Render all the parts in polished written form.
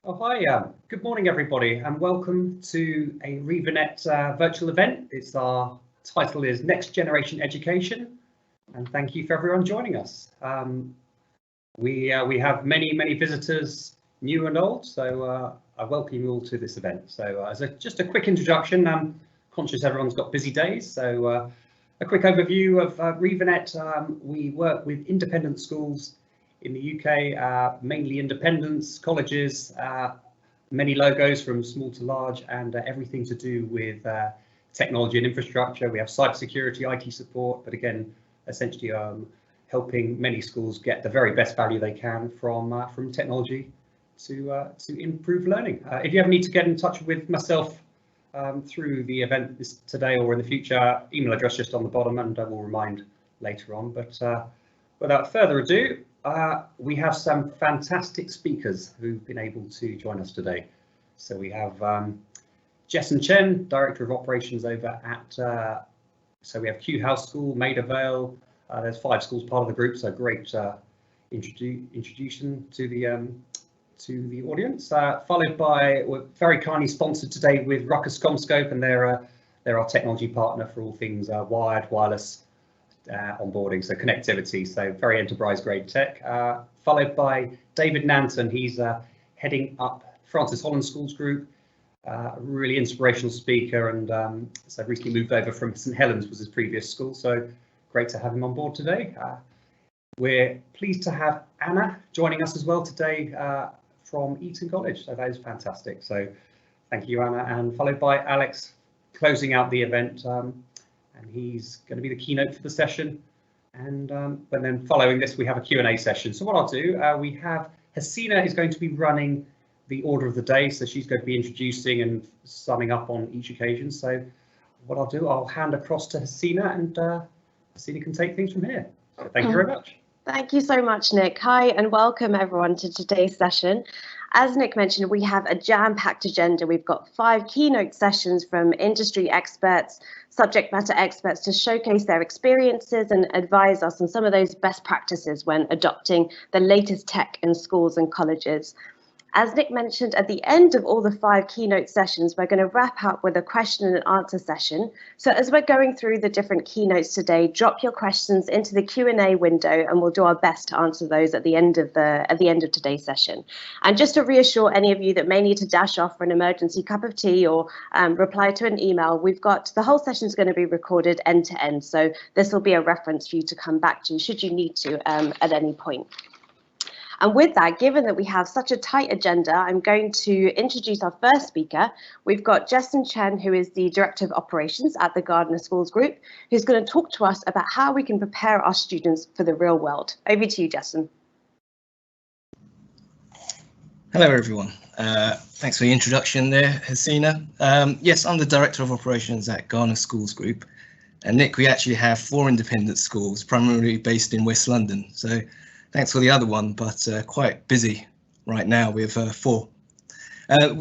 Oh, hi. Good morning, everybody, and welcome to a RevaNet virtual event. Our title is Next Generation Education, and thank you for everyone joining us. We have many visitors, new and old, so I welcome you all to this event. So as just a quick introduction, I'm conscious everyone's got busy days, so a quick overview of RevaNet. We work with independent schools in the UK, mainly independents, colleges, many logos from small to large, and everything to do with technology and infrastructure. We have cybersecurity, IT support, but again, essentially helping many schools get the very best value they can from technology to improve learning. If you ever need to get in touch with myself through the event today or in the future, email address just on the bottom, and I will remind later on. But without further ado, we have some fantastic speakers who've been able to join us today. So we have Jessen Chen, Director of Operations over at, so we have Q House School, Maida, Vale. There's 5 schools part of the group, so great introduction to the audience. Followed by, we're very kindly sponsored today with Ruckus CommScope, and they're our technology partner for all things wired, wireless, onboarding, so connectivity, so very enterprise grade tech. Followed by David Nanton. He's heading up Francis Holland Schools Group, a really inspirational speaker, and so recently moved over from St Helens, was his previous school, so great to have him on board today. We're pleased to have Anna joining us as well today from Eton College, so that is fantastic, so thank you, Anna. And followed by Alex closing out the event, and he's going to be the keynote for the session. And then following this, we have a Q&A session. So what I'll do, we have Hasina is going to be running the order of the day. So she's going to be introducing and summing up on each occasion. So what I'll do, I'll hand across to Hasina, and Hasina can take things from here. So thank you very much. Thank you so much, Nick. Hi, and welcome everyone to today's session. As Nick mentioned, we have a jam-packed agenda. We've got 5 keynote sessions from industry experts, subject matter experts, to showcase their experiences and advise us on some of those best practices when adopting the latest tech in schools and colleges. As Nick mentioned, at the end of all the 5 keynote sessions, we're going to wrap up with a question and answer session. So as we're going through the different keynotes today, drop your questions into the Q&A window, and we'll do our best to answer those at the end of today's session. And just to reassure any of you that may need to dash off for an emergency cup of tea or reply to an email, we've got the whole session is going to be recorded end to end. So this will be a reference for you to come back to should you need to at any point. And with that, given that we have such a tight agenda, I'm going to introduce our first speaker. We've got Jessen Chen, who is the Director of Operations at the Gardner Schools Group, who's going to talk to us about how we can prepare our students for the real world. Over to you, Jessen. Hello, everyone. Thanks for the introduction there, Hasina. Yes, I'm the Director of Operations at Gardner Schools Group. And Nick, we actually have 4 independent schools, primarily based in West London. So thanks for the other one, but quite busy right now with 4.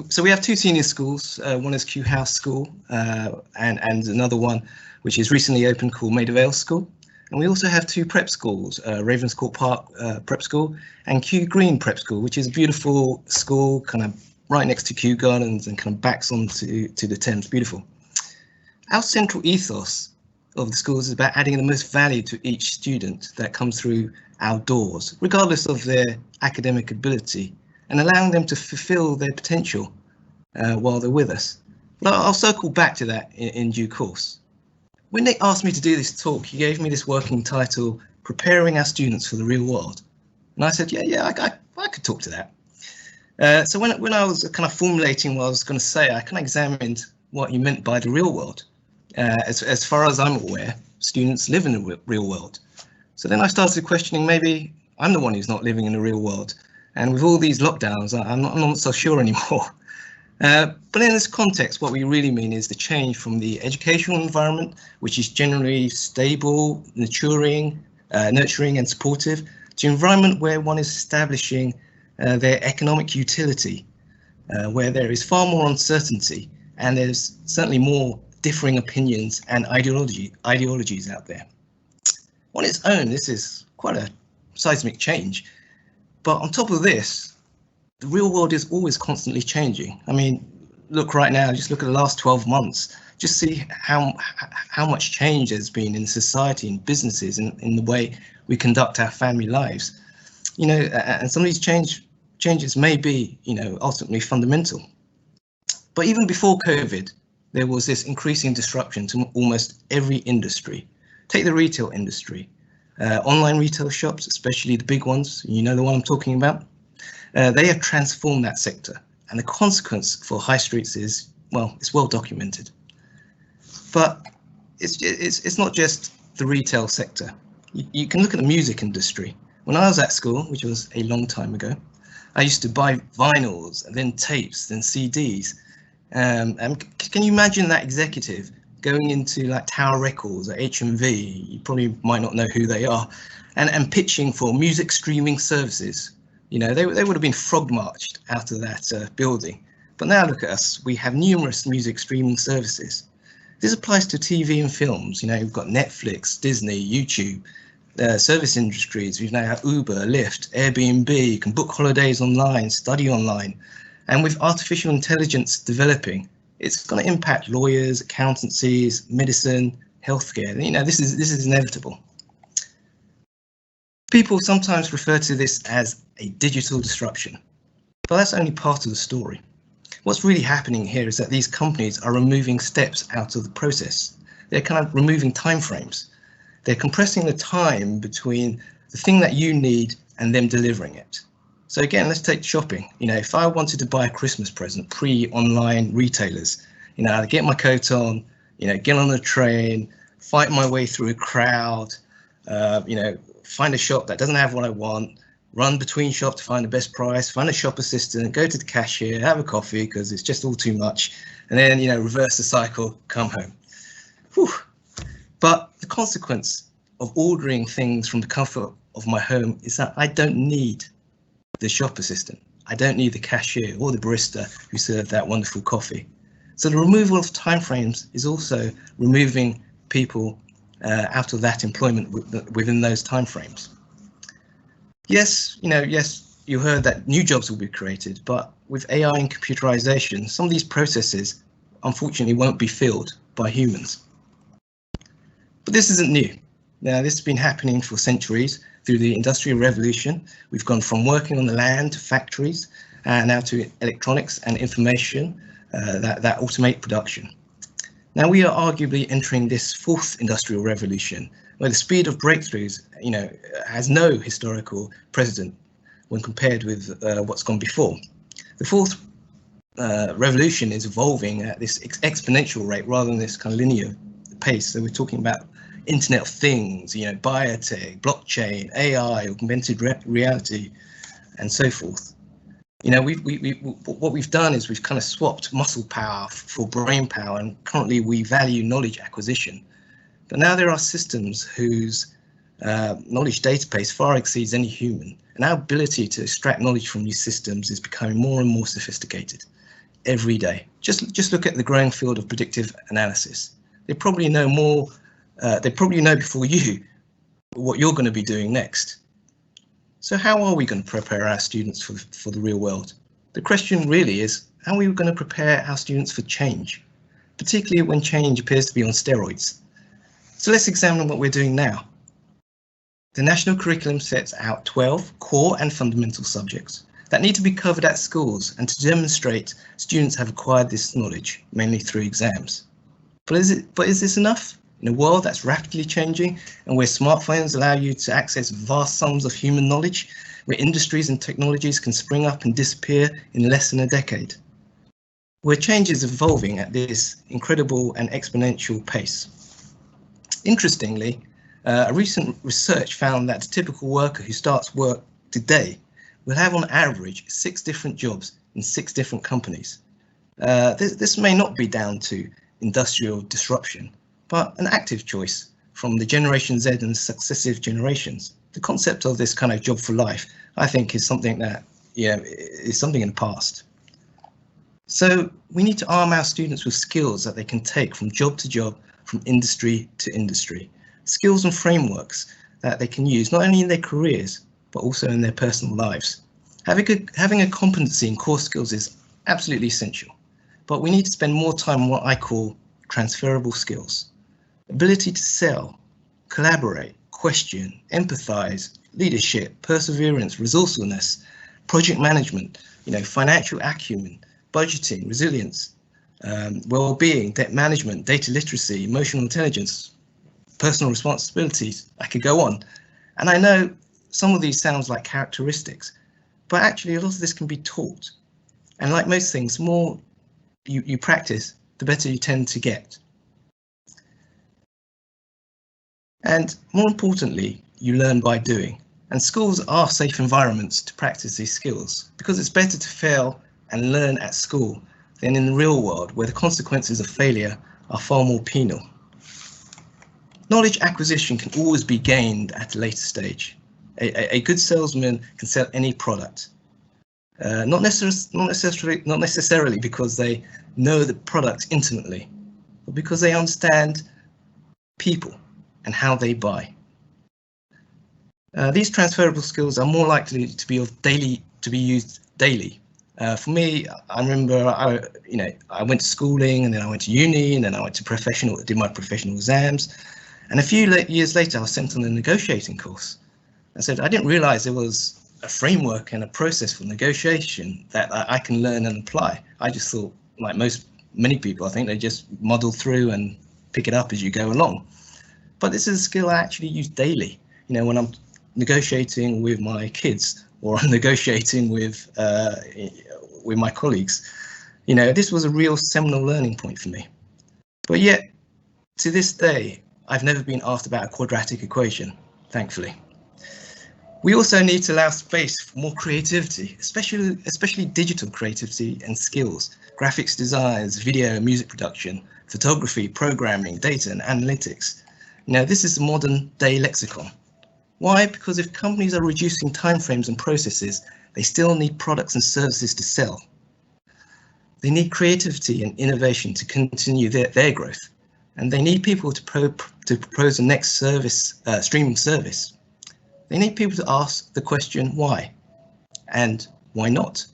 So we have 2 senior schools. One is Q House School and another one which is recently opened called Maida Vale School. And we also have 2 prep schools, Ravenscourt Park Prep School and Kew Green Prep School, which is a beautiful school kind of right next to Kew Gardens and kind of backs onto the Thames. Beautiful. Our central ethos of the schools is about adding the most value to each student that comes through our doors, regardless of their academic ability, and allowing them to fulfill their potential while they're with us. But I'll circle back to that in due course. When Nick asked me to do this talk, he gave me this working title, Preparing Our Students for the Real World. And I said, yeah, I could talk to that. So when I was kind of formulating what I was going to say, I kind of examined what he meant by the real world. As far as I'm aware, students live in the real world. So then I started questioning, maybe I'm the one who's not living in the real world. And with all these lockdowns, I'm not so sure anymore. But in this context, what we really mean is the change from the educational environment, which is generally stable, nurturing and supportive, to an environment where one is establishing their economic utility, where there is far more uncertainty, and there's certainly more differing opinions and ideologies out there. On its own, this is quite a seismic change. But on top of this, the real world is always constantly changing. I mean, look right now, just look at the last 12 months, just see how much change there's been in society, in businesses, in the way we conduct our family lives. You know, and some of these changes may be, you know, ultimately fundamental. But even before COVID, there was this increasing disruption to almost every industry. Take the retail industry, online retail shops, especially the big ones, you know the one I'm talking about. They have transformed that sector, and the consequence for high streets is, well, it's well documented. But it's not just the retail sector. You can look at the music industry. When I was at school, which was a long time ago, I used to buy vinyls, and then tapes, then CDs. And can you imagine that executive going into like Tower Records or HMV? You probably might not know who they are, and pitching for music streaming services. You know, they would have been frog marched out of that building. But now look at us, we have numerous music streaming services. This applies to TV and films. You know, we've got Netflix, Disney, YouTube, service industries. We've now got Uber, Lyft, Airbnb. You can book holidays online, study online. And with artificial intelligence developing, it's going to impact lawyers, accountancies, medicine, healthcare. You know, this is inevitable. People sometimes refer to this as a digital disruption, but that's only part of the story. What's really happening here is that these companies are removing steps out of the process. They're kind of removing timeframes. They're compressing the time between the thing that you need and them delivering it. So again, let's take shopping. You know, if I wanted to buy a Christmas present pre-online retailers, you know, I'd get my coat on, you know, get on the train, fight my way through a crowd, you know, find a shop that doesn't have what I want, run between shops to find the best price, find a shop assistant, go to the cashier, have a coffee because it's just all too much, and then, you know, reverse the cycle, come home. Whew. But the consequence of ordering things from the comfort of my home is that I don't need the shop assistant. I don't need the cashier or the barista who served that wonderful coffee. So the removal of timeframes is also removing people out of that employment within those timeframes. Yes, you know, yes, you heard that new jobs will be created, but with AI and computerization, some of these processes unfortunately won't be filled by humans. But this isn't new. Now, this has been happening for centuries. Through the Industrial Revolution, we've gone from working on the land to factories, and now to electronics and information that automate production. Now we are arguably entering this fourth industrial revolution, where the speed of breakthroughs, you know, has no historical precedent when compared with what's gone before. The fourth revolution is evolving at this exponential rate rather than this kind of linear pace. So we're talking about Internet of Things, you know, biotech, blockchain, AI, augmented reality, and so forth. You know, what we've done is we've kind of swapped muscle power for brain power, and currently we value knowledge acquisition. But now there are systems whose knowledge database far exceeds any human, and our ability to extract knowledge from these systems is becoming more and more sophisticated every day. Just look at the growing field of predictive analysis. They probably know more. They probably know before you what you're going to be doing next. So how are we going to prepare our students for the real world? The question really is, how are we going to prepare our students for change, particularly when change appears to be on steroids? So let's examine what we're doing now. The national curriculum sets out 12 core and fundamental subjects that need to be covered at schools and to demonstrate students have acquired this knowledge, mainly through exams. But is this enough? In a world that's rapidly changing and where smartphones allow you to access vast sums of human knowledge, where industries and technologies can spring up and disappear in less than a decade, where change is evolving at this incredible and exponential pace. Interestingly, a recent research found that a typical worker who starts work today will have on average 6 different jobs in 6 different companies. This may not be down to industrial disruption, but an active choice from the Generation Z and successive generations. The concept of this kind of job for life, I think, is something that, is something in the past. So we need to arm our students with skills that they can take from job to job, from industry to industry. Skills and frameworks that they can use not only in their careers, but also in their personal lives. Having a competency in core skills is absolutely essential, but we need to spend more time on what I call transferable skills. Ability to sell, collaborate, question, empathize, leadership, perseverance, resourcefulness, project management, financial acumen, budgeting, resilience, well-being, debt management, data literacy, emotional intelligence, personal responsibilities. I could go on. And I know some of these sounds like characteristics, but actually a lot of this can be taught. And like most things, the more you practice, the better you tend to get. And more importantly, you learn by doing. And schools are safe environments to practice these skills, because it's better to fail and learn at school than in the real world, where the consequences of failure are far more penal. Knowledge acquisition can always be gained at a later stage. A good salesman can sell any product, not necessarily because they know the product intimately, but because they understand people and how they buy. These transferable skills are more likely to be used daily. For me, I remember I went to schooling, and then I went to uni, and then I went to did my professional exams. And a few years later, I was sent on a negotiating course. I said, I didn't realize there was a framework and a process for negotiation that I can learn and apply. I just thought, like many people, I think they just muddle through and pick it up as you go along. But this is a skill I actually use daily. When I'm negotiating with my kids, or I'm negotiating with my colleagues, this was a real seminal learning point for me. But yet, to this day, I've never been asked about a quadratic equation, thankfully. We also need to allow space for more creativity, especially digital creativity and skills, graphics designs, video and music production, photography, programming, data and analytics. This is the modern day lexicon. Why? Because if companies are reducing timeframes and processes, they still need products and services to sell. They need creativity and innovation to continue their growth. And they need people to propose the next streaming service. They need people to ask the question why, and why not.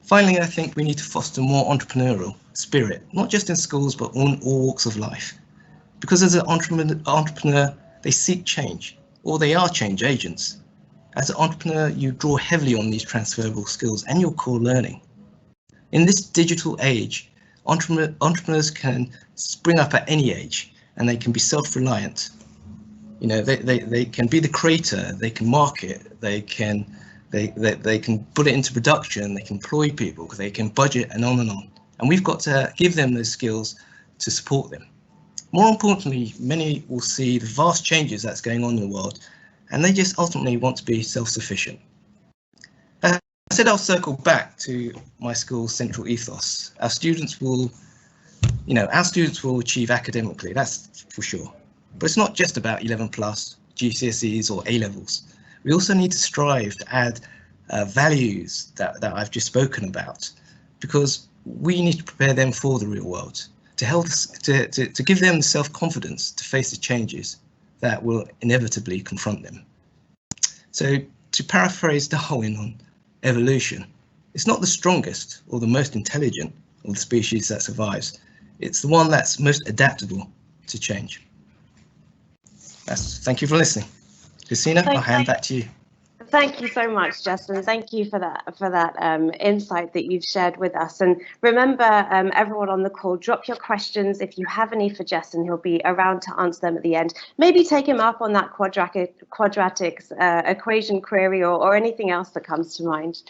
Finally, I think we need to foster more entrepreneurial spirit, not just in schools, but in all walks of life. Because as an entrepreneur, they seek change, or they are change agents. As an entrepreneur, you draw heavily on these transferable skills and your core learning. In this digital age, entrepreneurs can spring up at any age, and they can be self-reliant. They can be the creator, they can market, they can put it into production, they can employ people, they can budget, and on and on. And we've got to give them those skills to support them. More importantly, many will see the vast changes that's going on in the world, and they just ultimately want to be self-sufficient. I said I'll circle back to my school's central ethos. Our students will achieve academically, that's for sure. But it's not just about 11+, GCSEs or A-levels. We also need to strive to add values that I've just spoken about, because we need to prepare them for the real world, to give them the self-confidence to face the changes that will inevitably confront them. So to paraphrase Darwin on evolution, it's not the strongest or the most intelligent of the species that survives. It's the one that's most adaptable to change. Thank you for listening. Hasina, I'll hand back to you. Thank you so much, Jessen. Thank you for that insight that you've shared with us. And remember, everyone on the call, drop your questions. If you have any for Jessen, he'll be around to answer them at the end. Maybe take him up on that quadratics equation query or anything else that comes to mind.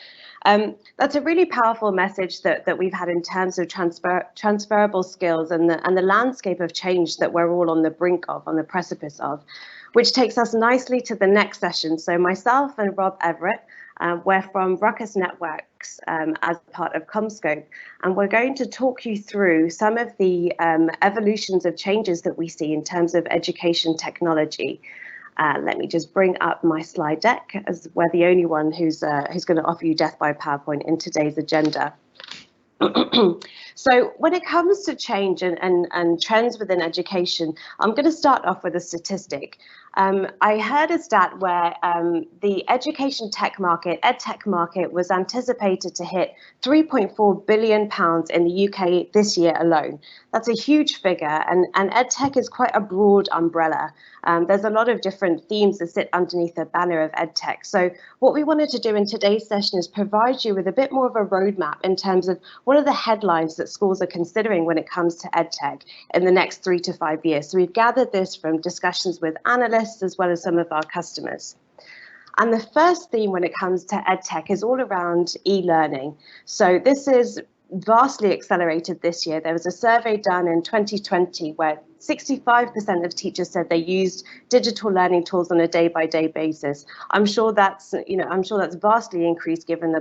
That's a really powerful message that we've had in terms of transferable skills and the landscape of change that we're all on the brink of, on the precipice of, which takes us nicely to the next session. So myself and Rob Everett, we're from Ruckus Networks as part of CommScope, and we're going to talk you through some of the evolutions of changes that we see in terms of education technology. Let me just bring up my slide deck, as we're the only one who's going to offer you death by PowerPoint in today's agenda. So when it comes to change and trends within education, I'm going to start off with a statistic. I heard a stat where the education tech market, edtech market, was anticipated to hit £3.4 billion in the UK this year alone. That's a huge figure, and edtech is quite a broad umbrella. There's a lot of different themes that sit underneath the banner of edtech. So what we wanted to do in today's session is provide you with a bit more of a roadmap in terms of what are the headlines that schools are considering when it comes to edtech in the next 3 to 5 years. So we've gathered this from discussions with analysts as well as some of our customers. And the first theme when it comes to edtech is all around e-learning. So this is vastly accelerated this year. There was a survey done in 2020 where 65% of teachers said they used digital learning tools on a day-by-day basis. I'm sure that's vastly increased given the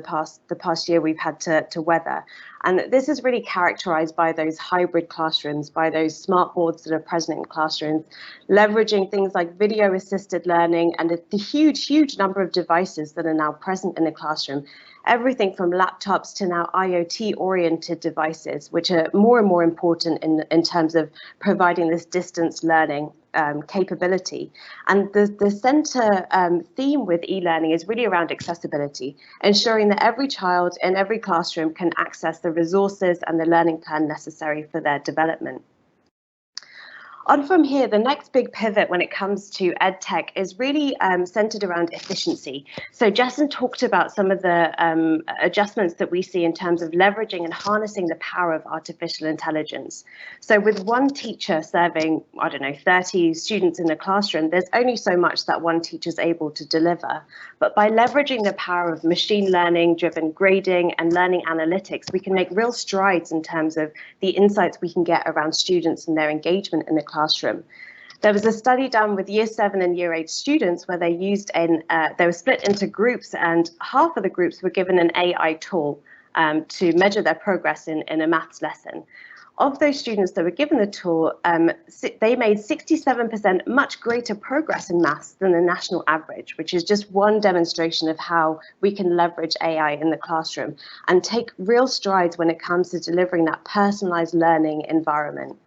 past year we've had to weather. And this is really characterized by those hybrid classrooms, by those smart boards that are present in classrooms, leveraging things like video-assisted learning and the huge number of devices that are now present in the classroom. Everything from laptops to now IoT-oriented devices, which are more and more important in terms of providing this distance learning capability. And the center theme with e-learning is really around accessibility, ensuring that every child in every classroom can access the resources and the learning plan necessary for their development. On from here, the next big pivot when it comes to EdTech is really centered around efficiency. So Jessen talked about some of the adjustments that we see in terms of leveraging and harnessing the power of artificial intelligence. So with one teacher serving, 30 students in a classroom, there's only so much that one teacher is able to deliver. But by leveraging the power of machine learning driven grading and learning analytics, we can make real strides in terms of the insights we can get around students and their engagement in the classroom. There was a study done with Year 7 and Year 8 students where they were split into groups, and half of the groups were given an AI tool to measure their progress in a maths lesson. Of those students that were given the tool, they made 67% much greater progress in maths than the national average, which is just one demonstration of how we can leverage AI in the classroom and take real strides when it comes to delivering that personalized learning environment.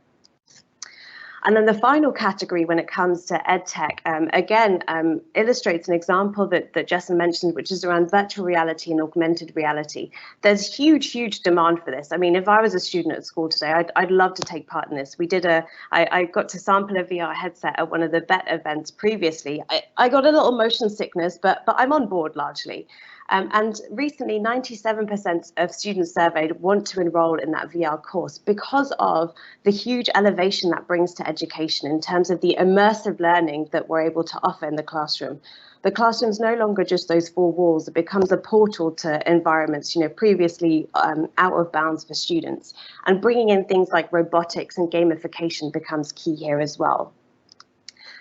And then the final category when it comes to EdTech, illustrates an example that Jessen mentioned, which is around virtual reality and augmented reality. There's huge demand for this. I mean, if I was a student at school today, I'd love to take part in this. I got to sample a VR headset at one of the BET events previously. I got a little motion sickness, but I'm on board largely. And recently, 97% of students surveyed want to enroll in that VR course because of the huge elevation that brings to education in terms of the immersive learning that we're able to offer in the classroom. The classroom's no longer just those four walls. It becomes a portal to environments, previously out of bounds for students. And bringing in things like robotics and gamification becomes key here as well.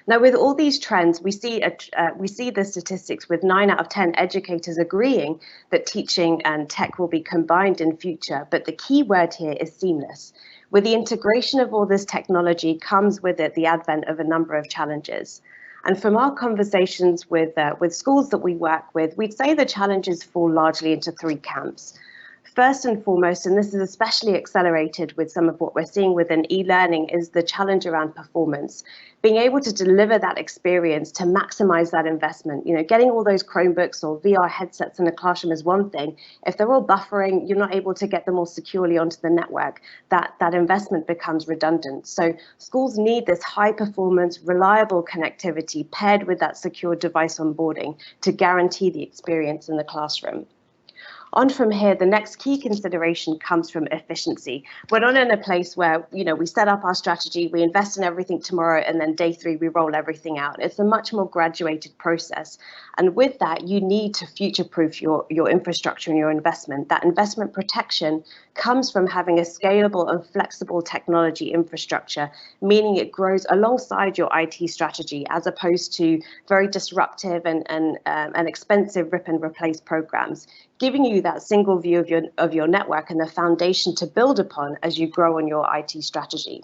Now, with all these trends, we see the statistics with 9 out of 10 educators agreeing that teaching and tech will be combined in future. But the key word here is seamless. With the integration of all this technology comes with it the advent of a number of challenges. And from our conversations with schools that we work with, we'd say the challenges fall largely into 3 camps. First and foremost, and this is especially accelerated with some of what we're seeing within e-learning, is the challenge around performance. Being able to deliver that experience to maximize that investment. Getting all those Chromebooks or VR headsets in a classroom is one thing. If they're all buffering, you're not able to get them all securely onto the network. That investment becomes redundant. So schools need this high performance, reliable connectivity paired with that secure device onboarding to guarantee the experience in the classroom. On from here, the next key consideration comes from efficiency. We're not in a place where, we set up our strategy, we invest in everything tomorrow, and then day 3, we roll everything out. It's a much more graduated process. And with that, you need to future-proof your infrastructure and your investment. That investment protection comes from having a scalable and flexible technology infrastructure, meaning it grows alongside your IT strategy, as opposed to very disruptive and expensive rip and replace programs, giving you that single view of your network and the foundation to build upon as you grow on your IT strategy.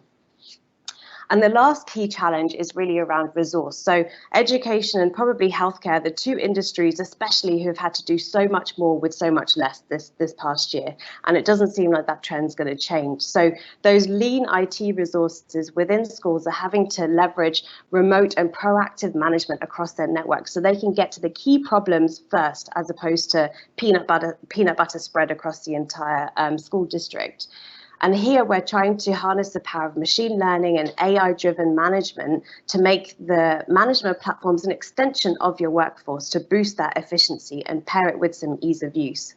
And the last key challenge is really around resource. So education and probably healthcare, the two industries especially who have had to do so much more with so much less this past year. And it doesn't seem like that trend's going to change. So those lean IT resources within schools are having to leverage remote and proactive management across their network so they can get to the key problems first, as opposed to peanut butter spread across the entire school district. And here we're trying to harness the power of machine learning and AI-driven management to make the management platforms an extension of your workforce to boost that efficiency and pair it with some ease of use.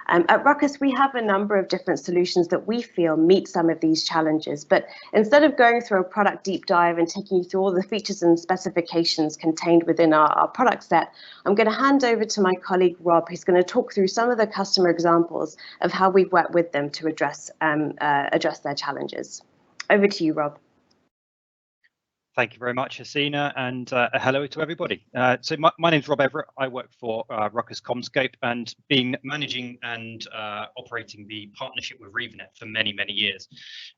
At Ruckus, we have a number of different solutions that we feel meet some of these challenges. But instead of going through a product deep dive and taking you through all the features and specifications contained within our product set, I'm going to hand over to my colleague, Rob, who's going to talk through some of the customer examples of how we've worked with them to address their challenges. Over to you, Rob. Thank you very much, Hasina, and hello to everybody. So my name's Rob Everett. I work for Ruckus CommScope and been managing and operating the partnership with ReveNet for many, many years.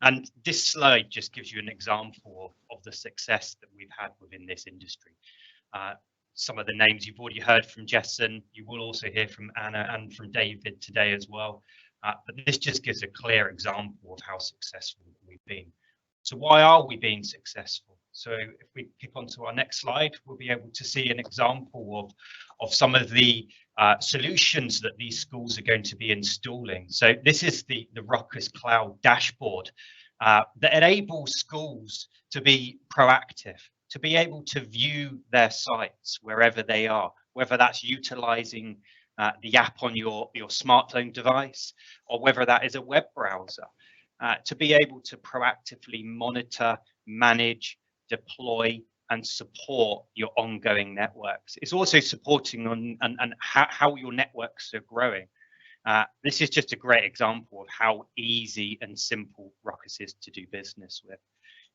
And this slide just gives you an example of the success that we've had within this industry. Some of the names you've already heard from Jessen, you will also hear from Anna and from David today as well. But this just gives a clear example of how successful we've been. So why are we being successful? So if we click onto our next slide, we'll be able to see an example of some of the solutions that these schools are going to be installing. So this is the Ruckus Cloud dashboard that enables schools to be proactive, to be able to view their sites wherever they are, whether that's utilizing the app on your smartphone device, or whether that is a web browser, to be able to proactively monitor, manage, deploy and support your ongoing networks. It's also supporting on and how your networks are growing. This is just a great example of how easy and simple Ruckus is to do business with.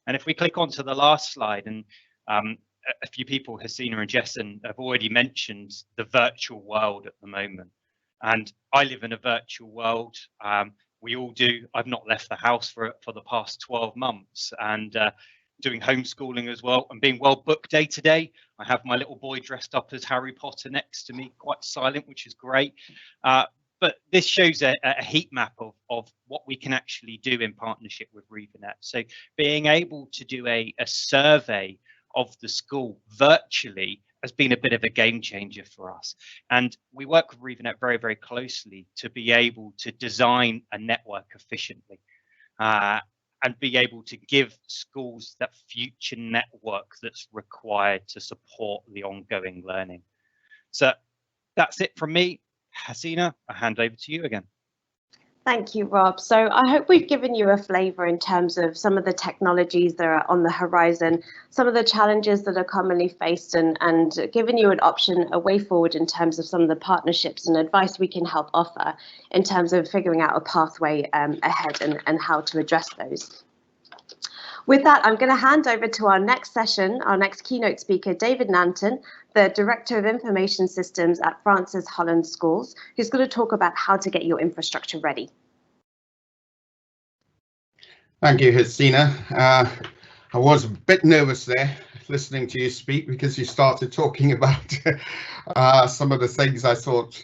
And if we click onto the last slide, and a few people, Hasina and Jessen, have already mentioned the virtual world at the moment. And I live in a virtual world. We all do. I've not left the house for the past 12 months. And doing homeschooling as well and being well booked day to day. I have my little boy dressed up as Harry Potter next to me, quite silent, which is great. But this shows a heat map of what we can actually do in partnership with ReveNet. So being able to do a survey of the school virtually has been a bit of a game changer for us. And we work with ReveNet very, very closely to be able to design a network efficiently. And be able to give schools that future network that's required to support the ongoing learning. So that's it from me. Hasina, I hand over to you again. Thank you, Rob. So I hope we've given you a flavour in terms of some of the technologies that are on the horizon, some of the challenges that are commonly faced, and given you an option, a way forward in terms of some of the partnerships and advice we can help offer in terms of figuring out a pathway ahead and how to address those. With that, I'm going to hand over to our next session, our next keynote speaker, David Nanton, the Director of Information Systems at France's Holland Schools, who's going to talk about how to get your infrastructure ready. Thank you, Hasina. I was a bit nervous there listening to you speak because you started talking about some of the things I thought,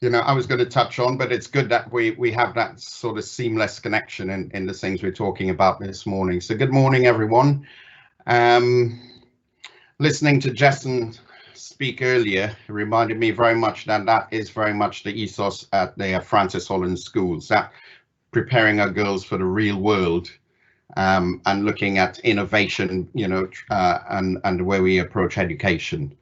I was going to touch on, but it's good that we have that sort of seamless connection in the things we're talking about this morning. So good morning, everyone. Listening to Jessen speak earlier reminded me very much that is very much the ethos at the Francis Holland Schools, that preparing our girls for the real world and looking at innovation, and the way we approach education.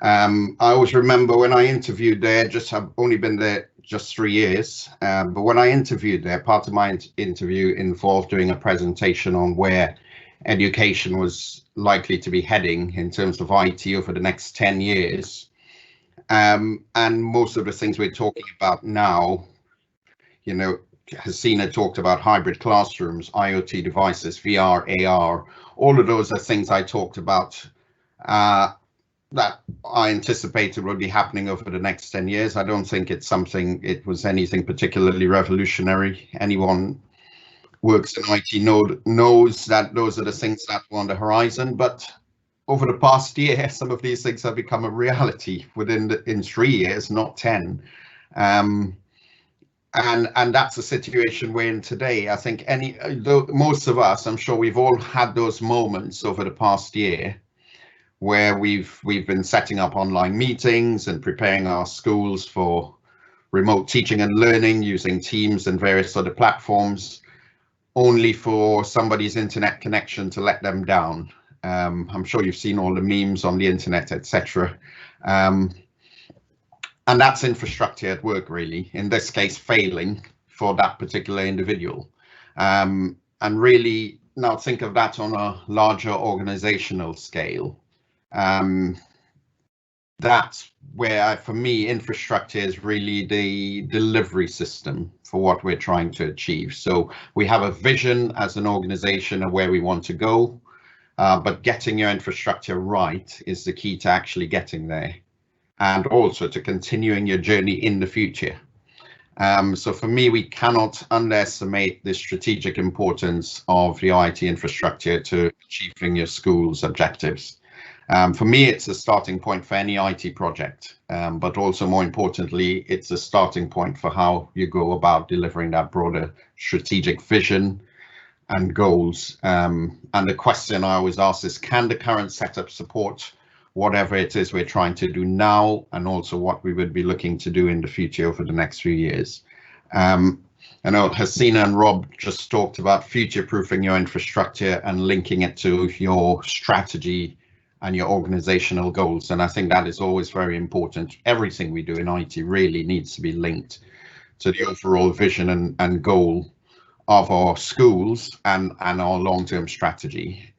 I always remember when I interviewed there, I've only been there just 3 years, but when I interviewed there, part of my interview involved doing a presentation on where education was likely to be heading in terms of IT over the next 10 years. And most of the things we're talking about now, Hasina talked about hybrid classrooms, IoT devices, VR, AR, all of those are things I talked about that I anticipated would be happening over the next 10 years. I don't think it was anything particularly revolutionary. Anyone works in IT knows that those are the things that were on the horizon. But over the past year, some of these things have become a reality in 3 years, not 10. And that's the situation we're in today. I think most of us, I'm sure we've all had those moments over the past year where we've been setting up online meetings and preparing our schools for remote teaching and learning using Teams and various other platforms, only for somebody's internet connection to let them down. I'm sure you've seen all the memes on the internet, etc. And that's infrastructure at work, really, in this case, failing for that particular individual. And really, now think of that on a larger organizational scale. That's where, for me, infrastructure is really the delivery system for what we're trying to achieve. So we have a vision as an organization of where we want to go, but getting your infrastructure right is the key to actually getting there, and also to continuing your journey in the future. So for me, we cannot underestimate the strategic importance of the IT infrastructure to achieving your school's objectives. For me, it's a starting point for any IT project, but also more importantly, it's a starting point for how you go about delivering that broader strategic vision and goals. And the question I always ask is, can the current setup support whatever it is we're trying to do now, and also what we would be looking to do in the future over the next few years? I know Hasina and Rob just talked about future-proofing your infrastructure and linking it to your strategy and your organizational goals. And I think that is always very important. Everything we do in IT really needs to be linked to the overall vision and goal of our schools and our long-term strategy.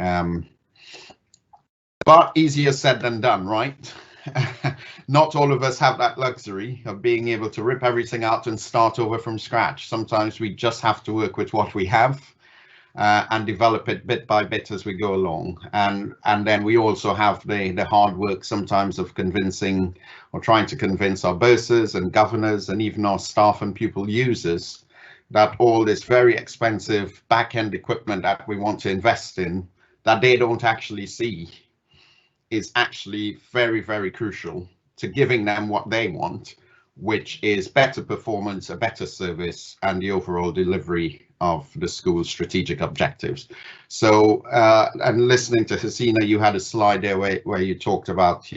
But easier said than done, right? Not all of us have that luxury of being able to rip everything out and start over from scratch. Sometimes we just have to work with what we have and develop it bit by bit as we go along. And then we also have the hard work sometimes of convincing or trying to convince our bursars and governors and even our staff and pupil users that all this very expensive back-end equipment that we want to invest in, that they don't actually see, is actually very, very crucial to giving them what they want, which is better performance, a better service, and the overall delivery of the school's strategic objectives. So, and listening to Hasina, you had a slide there where you talked about,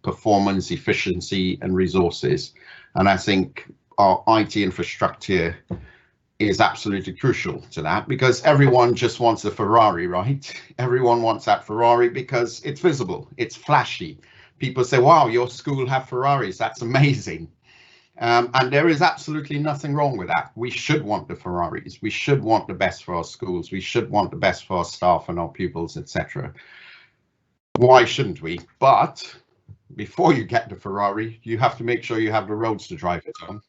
performance, efficiency, and resources. And I think our IT infrastructure is absolutely crucial to that, because everyone just wants a Ferrari, right? Everyone wants that Ferrari because it's visible, it's flashy. People say, wow, your school have Ferraris, that's amazing. And there is absolutely nothing wrong with that. We should want the Ferraris. We should want the best for our schools. We should want the best for our staff and our pupils, etc. Why shouldn't we? But before you get the Ferrari, you have to make sure you have the roads to drive it on,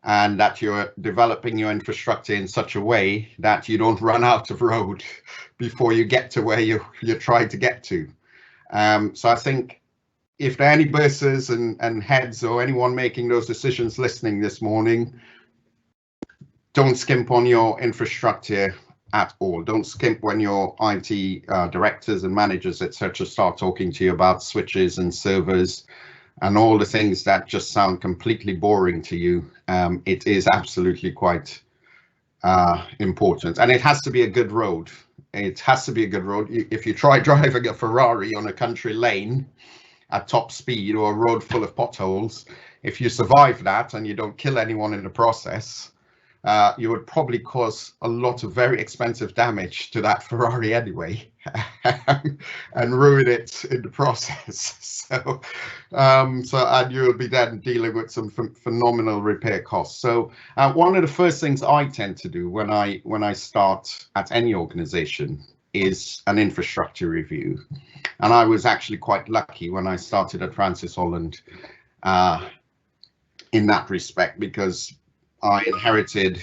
and that you're developing your infrastructure in such a way that you don't run out of road before you get to where you're trying to get to. So I think if there are any bursars and heads or anyone making those decisions listening this morning, don't skimp on your infrastructure at all. Don't skimp when your IT directors and managers, etc., start talking to you about switches and servers and all the things that just sound completely boring to you. It is absolutely quite important, and it has to be a good road. It has to be a good road. If you try driving a Ferrari on a country lane at top speed or a road full of potholes, if you survive that and you don't kill anyone in the process, you would probably cause a lot of very expensive damage to that Ferrari anyway, and ruin it in the process. So and you'll be then dealing with some phenomenal repair costs. So one of the first things I tend to do when I start at any organization is an infrastructure review. And I was actually quite lucky when I started at Francis Holland in that respect, because I inherited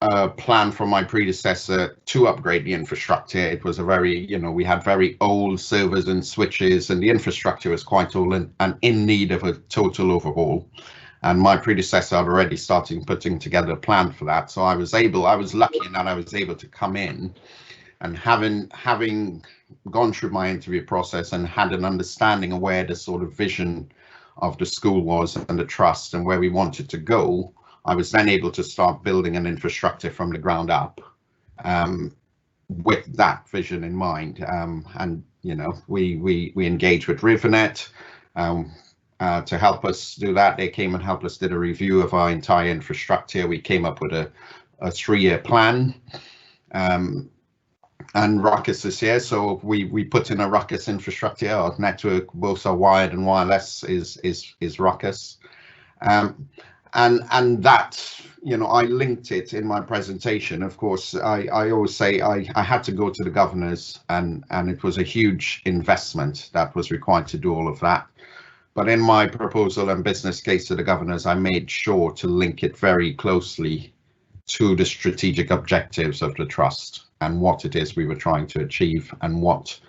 a plan from my predecessor to upgrade the infrastructure. It was a very, we had very old servers and switches, and the infrastructure was quite old and in need of a total overhaul. And my predecessor had already started putting together a plan for that. So I was lucky in that I was able to come in, and having gone through my interview process and had an understanding of where the sort of vision of the school was and the trust and where we wanted to go, I was then able to start building an infrastructure from the ground up, with that vision in mind. And you know, we engaged with RiverNet to help us do that. They came and helped us, did a review of our entire infrastructure. We came up with a 3-year plan. And Ruckus is here, so we put in a Ruckus infrastructure. Our network, both are wired and wireless, is Ruckus, and that, you know, I linked it in my presentation. Of course, I always say I had to go to the governors, and it was a huge investment that was required to do all of that. But in my proposal and business case to the governors, I made sure to link it very closely to the strategic objectives of the trust and what it is we were trying to achieve, and what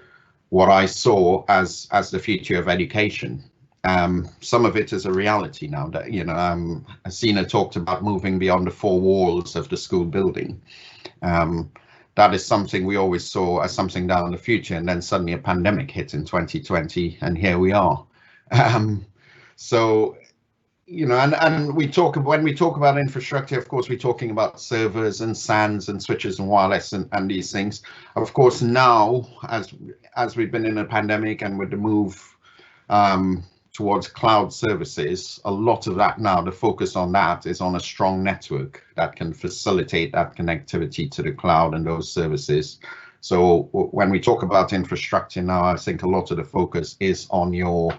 I saw as the future of education. Some of it is a reality now. That, you know, Hasina talked about moving beyond the 4 walls of the school building. That is something we always saw as something down in the future, and then suddenly a pandemic hit in 2020, and here we are. So, you know, and when we talk about infrastructure, of course, we're talking about servers and SANs and switches and wireless and these things. Of course, now, as we've been in a pandemic and with the move towards cloud services, a lot of that now, the focus on that is on a strong network that can facilitate that connectivity to the cloud and those services. So when we talk about infrastructure now, I think a lot of the focus is on your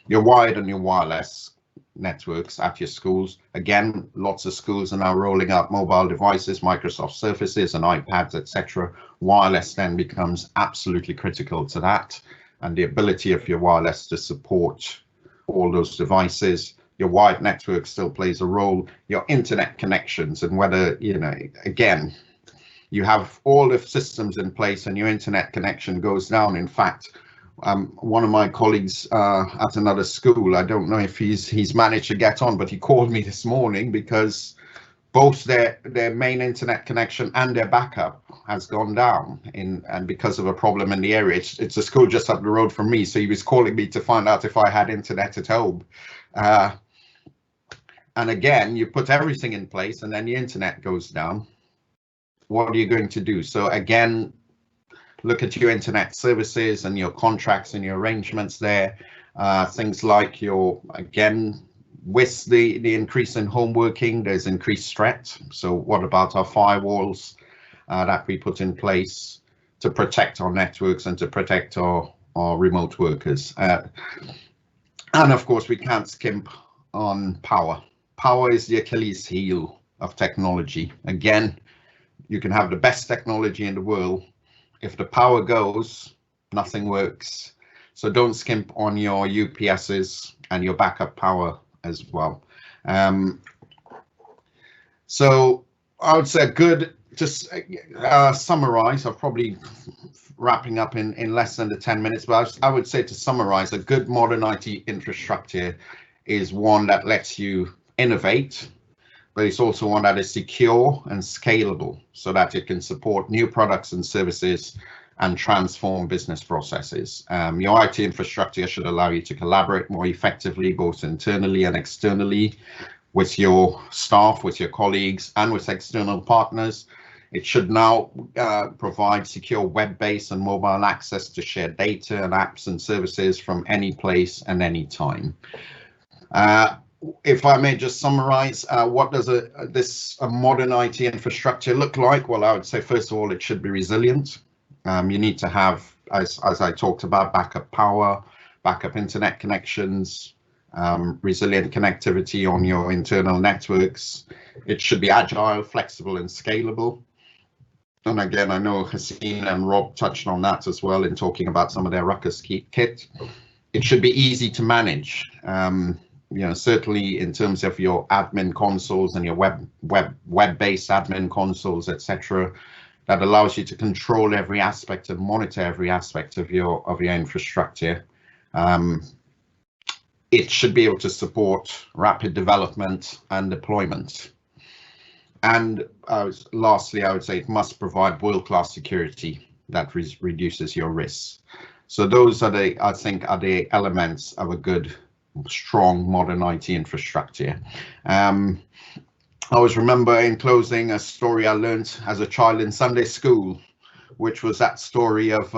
wired and your wireless networks at your schools. Again, lots of schools are now rolling out mobile devices, Microsoft Surfaces and iPads, etc. Wireless then becomes absolutely critical to that, and the ability of your wireless to support all those devices. Your wired network still plays a role, your internet connections, and whether, you know, again, you have all the systems in place and your internet connection goes down. In fact, one of my colleagues at another school, I don't know if he's managed to get on, but he called me this morning because both their main internet connection and their backup has gone down and because of a problem in the area. It's a school just up the road from me, so he was calling me to find out if I had internet at home. And again, you put everything in place and then the internet goes down. What are you going to do? So again, look at your internet services and your contracts and your arrangements there. Things like again, with the increase in home working, there's increased threat. So what about our firewalls that we put in place to protect our networks and to protect our remote workers? And of course, we can't skimp on power. Power is the Achilles heel of technology. Again, you can have the best technology in the world. If the power goes, nothing works. So don't skimp on your UPSs and your backup power as well. So I would say good, just summarize, I'm probably wrapping up in less than the 10 minutes, but I would say to summarize, a good modern IT infrastructure is one that lets you innovate, but it's also one that is secure and scalable so that it can support new products and services and transform business processes. Your IT infrastructure should allow you to collaborate more effectively, both internally and externally, with your staff, with your colleagues, and with external partners. It should now provide secure web-based and mobile access to share data and apps and services from any place and any time. If I may just summarize, what does a modern IT infrastructure look like? Well, I would say, first of all, it should be resilient. You need to have, as I talked about, backup power, backup internet connections, resilient connectivity on your internal networks. It should be agile, flexible, and scalable. And again, I know Hasina and Rob touched on that as well in talking about some of their Ruckus kit. It should be easy to manage. You know, certainly in terms of your admin consoles and your web-based admin consoles, etc., that allows you to control every aspect and monitor every aspect of your infrastructure. it should be able to support rapid development and deployment. And lastly, I would say it must provide world-class security that reduces your risks. So those are the, I think, are the elements of a good, strong modern IT infrastructure. I always remember, in closing, a story I learned as a child in Sunday school, which was that story of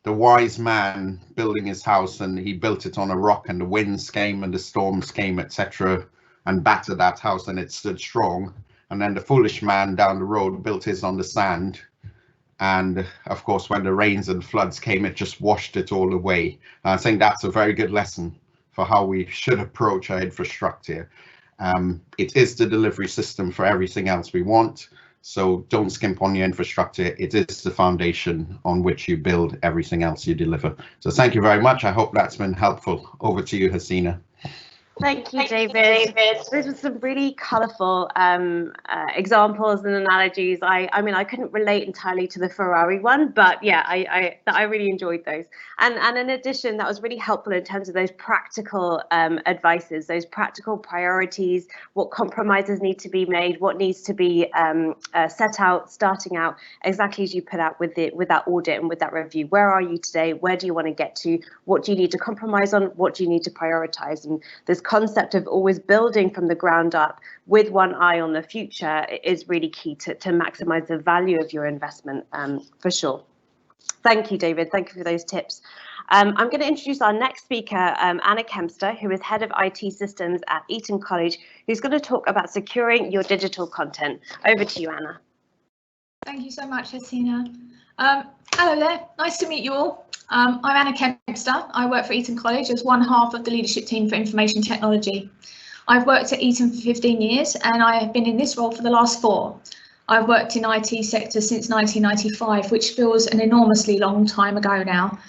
the wise man building his house, and he built it on a rock, and the winds came and the storms came, etc., and battered that house, and it stood strong. And then the foolish man down the road built his on the sand, and of course when the rains and floods came, it just washed it all away. I think that's a very good lesson for how we should approach our infrastructure. It is the delivery system for everything else we want, so don't skimp on your infrastructure. It is the foundation on which you build everything else you deliver. So thank you very much. I hope that's been helpful. Over to you, Hasina. Thank you, David. Those were some really colourful examples and analogies. I mean, I couldn't relate entirely to the Ferrari one, but yeah, I really enjoyed those. And in addition, that was really helpful in terms of those practical advices, those practical priorities, what compromises need to be made, what needs to be set out, starting out, exactly as you put out with that audit and with that review. Where are you today? Where do you want to get to? What do you need to compromise on? What do you need to prioritise? And this concept of always building from the ground up with one eye on the future is really key to maximise the value of your investment, for sure. Thank you, David. Thank you for those tips. I'm going to introduce our next speaker, Anna Kempster, who is Head of IT Systems at Eton College, who's going to talk about securing your digital content. Over to you, Anna. Thank you so much, Hasina. Hello there, nice to meet you all. I'm Anna Kempster. I work for Eton College as one half of the leadership team for information technology. I've worked at Eton for 15 years and I have been in this role for the last 4. I've worked in IT sector since 1995, which feels an enormously long time ago now.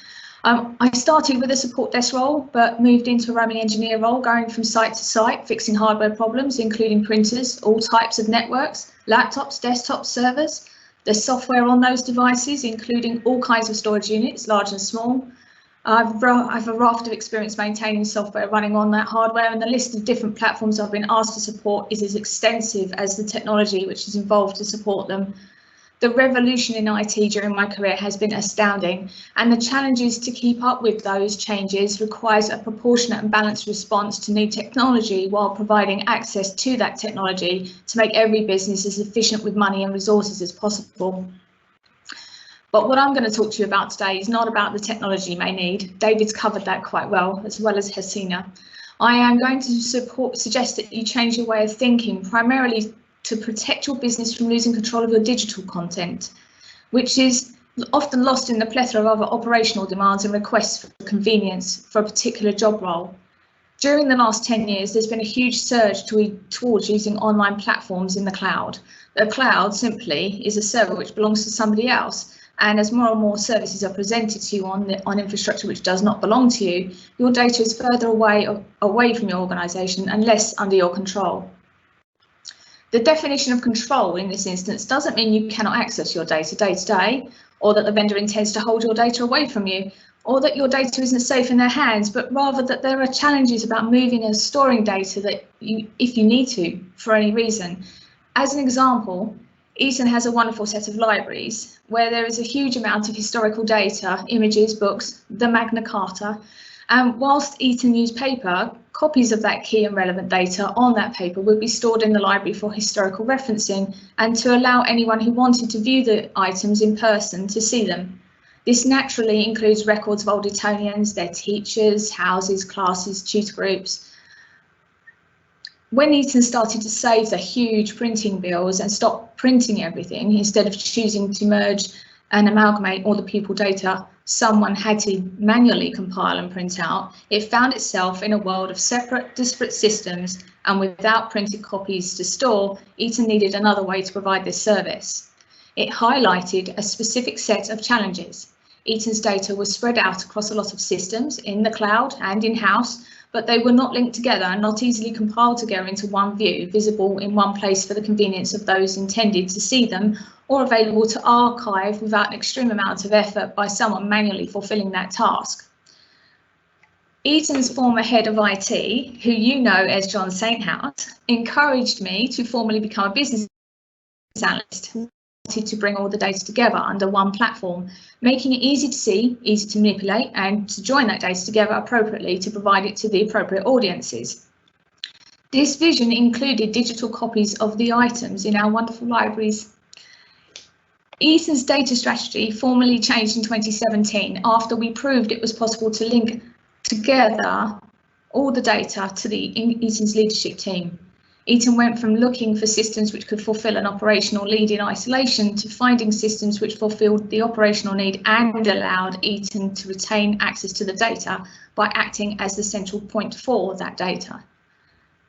I started with a support desk role, but moved into a roaming engineer role, going from site to site, fixing hardware problems, including printers, all types of networks, laptops, desktops, servers. There's software on those devices, including all kinds of storage units, large and small. I've a raft of experience maintaining software running on that hardware, and the list of different platforms I've been asked to support is as extensive as the technology which is involved to support them. The revolution in IT during my career has been astounding, and the challenges to keep up with those changes requires a proportionate and balanced response to new technology while providing access to that technology to make every business as efficient with money and resources as possible. But what I'm going to talk to you about today is not about the technology you may need. David's covered that quite well, as Hasina. I am going to suggest that you change your way of thinking, primarily to protect your business from losing control of your digital content, which is often lost in the plethora of other operational demands and requests for convenience for a particular job role. During the last 10 years, there's been a huge surge towards using online platforms in the cloud. The cloud simply is a server which belongs to somebody else. And as more and more services are presented to you on infrastructure which does not belong to you, your data is further away from your organisation and less under your control. The definition of control in this instance doesn't mean you cannot access your data day to day, or that the vendor intends to hold your data away from you, or that your data isn't safe in their hands, but rather that there are challenges about moving and storing data that if you need to, for any reason. As an example, Eton has a wonderful set of libraries where there is a huge amount of historical data, images, books, the Magna Carta, and whilst Eton used paper, copies of that key and relevant data on that paper would be stored in the library for historical referencing and to allow anyone who wanted to view the items in person to see them. This naturally includes records of old Etonians, their teachers, houses, classes, tutor groups. When Eton started to save the huge printing bills and stop printing everything, instead of choosing to merge and amalgamate all the pupil data someone had to manually compile and print out, it found itself in a world of separate, disparate systems, and without printed copies to store, Eton needed another way to provide this service. It highlighted a specific set of challenges. Eton's data was spread out across a lot of systems in the cloud and in-house, but they were not linked together and not easily compiled together into one view, visible in one place for the convenience of those intended to see them, or available to archive without an extreme amount of effort by someone manually fulfilling that task. Eton's former head of IT, who you know as John Sainthouse, encouraged me to formally become a business analyst. To bring all the data together under one platform, making it easy to see, easy to manipulate, and to join that data together appropriately to provide it to the appropriate audiences. This vision included digital copies of the items in our wonderful libraries. Eton's data strategy formally changed in 2017 after we proved it was possible to link together all the data to the Eton's leadership team. Eton went from looking for systems which could fulfill an operational need in isolation to finding systems which fulfilled the operational need and allowed Eton to retain access to the data by acting as the central point for that data.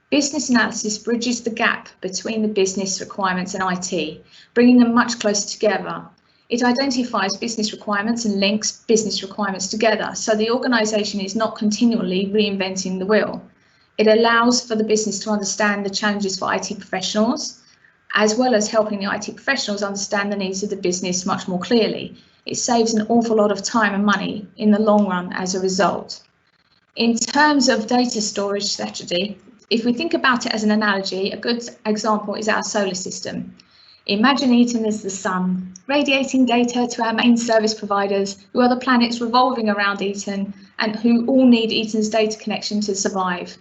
Business analysis bridges the gap between the business requirements and IT, bringing them much closer together. It identifies business requirements and links business requirements together, so the organisation is not continually reinventing the wheel. It allows for the business to understand the challenges for IT professionals, as well as helping the IT professionals understand the needs of the business much more clearly. It saves an awful lot of time and money in the long run as a result. In terms of data storage strategy, if we think about it as an analogy, a good example is our solar system. Imagine Eton as the sun, radiating data to our main service providers, who are the planets revolving around Eton and who all need Eton's data connection to survive.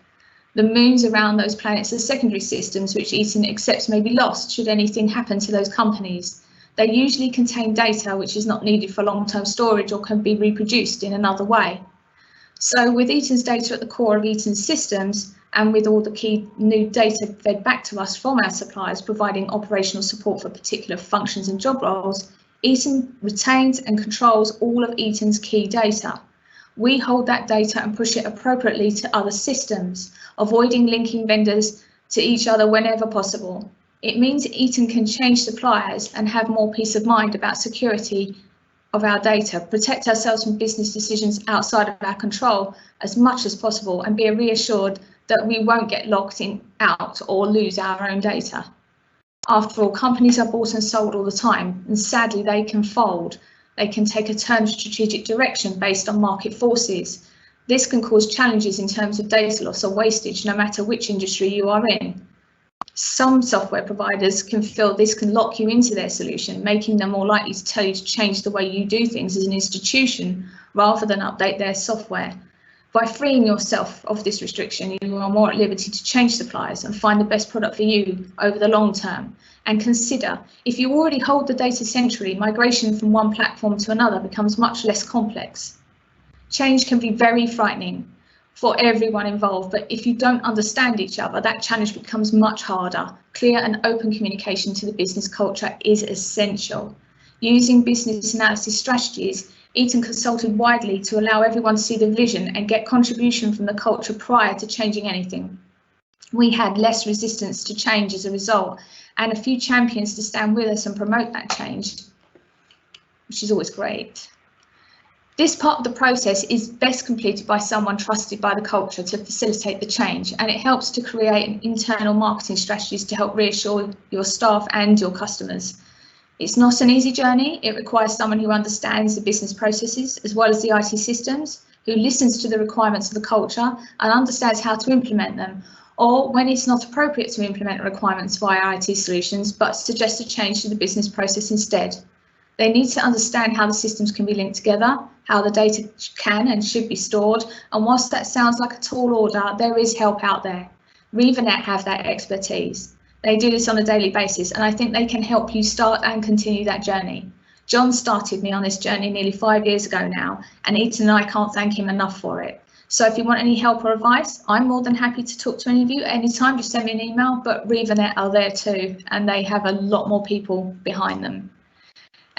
The moons around those planets are secondary systems which Eton accepts may be lost should anything happen to those companies. They usually contain data which is not needed for long-term storage or can be reproduced in another way. So with Eton's data at the core of Eton's systems, and with all the key new data fed back to us from our suppliers providing operational support for particular functions and job roles, Eton retains and controls all of Eton's key data. We hold that data and push it appropriately to other systems, avoiding linking vendors to each other whenever possible. It means Eton can change suppliers and have more peace of mind about security of our data, protect ourselves from business decisions outside of our control as much as possible, and be reassured that we won't get locked in out or lose our own data. After all, companies are bought and sold all the time, and sadly they can fold. They can take a turn of strategic direction based on market forces. This can cause challenges in terms of data loss or wastage, no matter which industry you are in. Some software providers can feel this can lock you into their solution, making them more likely to tell you to change the way you do things as an institution rather than update their software. By freeing yourself of this restriction, you are more at liberty to change suppliers and find the best product for you over the long term. And consider, if you already hold the data centrally, migration from one platform to another becomes much less complex. Change can be very frightening for everyone involved, but if you don't understand each other, that challenge becomes much harder. Clear and open communication to the business culture is essential. Using business analysis strategies, Eton consulted widely to allow everyone to see the vision and get contribution from the culture prior to changing anything. We had less resistance to change as a result, and a few champions to stand with us and promote that change, which is always great. This part of the process is best completed by someone trusted by the culture to facilitate the change, and it helps to create internal marketing strategies to help reassure your staff and your customers. It's not an easy journey. It requires someone who understands the business processes as well as the IT systems, who listens to the requirements of the culture and understands how to implement them, or when it's not appropriate to implement requirements via IT solutions, but suggests a change to the business process instead. They need to understand how the systems can be linked together, how the data can and should be stored, and whilst that sounds like a tall order, there is help out there. RevaNet have that expertise. They do this on a daily basis, and I think they can help you start and continue that journey. John started me on this journey nearly 5 years ago now, and Eton and I can't thank him enough for it. So if you want any help or advice, I'm more than happy to talk to any of you at any time. Just send me an email, but RevaNet are there too, and they have a lot more people behind them.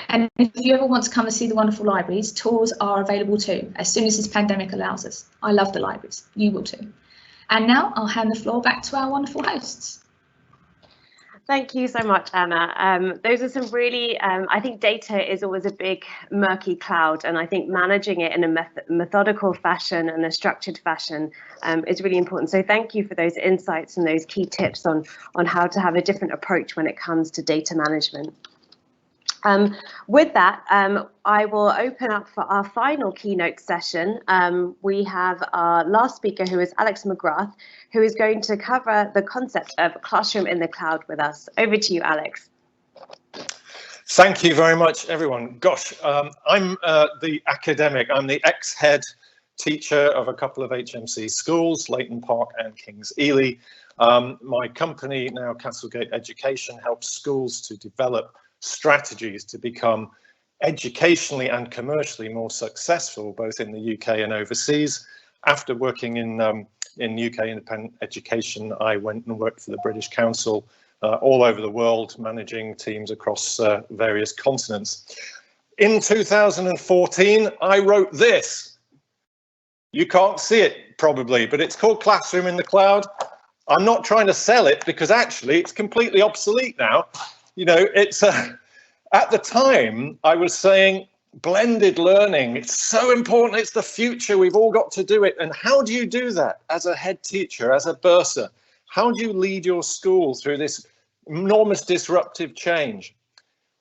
And if you ever want to come and see the wonderful libraries, tours are available too, as soon as this pandemic allows us. I love the libraries, you will too. And now I'll hand the floor back to our wonderful hosts. Thank you so much, Anna. Those are some really, I think data is always a big murky cloud, and I think managing it in a methodical fashion and a structured fashion is really important. So thank you for those insights and those key tips on how to have a different approach when it comes to data management. With that, I will open up for our final keynote session. We have our last speaker, who is Alex McGrath, who is going to cover the concept of classroom in the cloud with us. Over to you, Alex. Thank you very much, everyone. Gosh, I'm the academic. I'm the ex-head teacher of a couple of HMC schools, Leighton Park and Kings Ely. My company, now Castlegate Education, helps schools to develop strategies to become educationally and commercially more successful, both in the UK and overseas. After working in UK independent education, I went and worked for the British Council all over the world, managing teams across various continents. In 2014, I wrote this. You can't see it probably, but it's called Classroom in the Cloud. I'm not trying to sell it because actually it's completely obsolete now. You know, it's at the time I was saying blended learning. It's so important. It's the future. We've all got to do it. And how do you do that as a head teacher, as a bursar? How do you lead your school through this enormous disruptive change?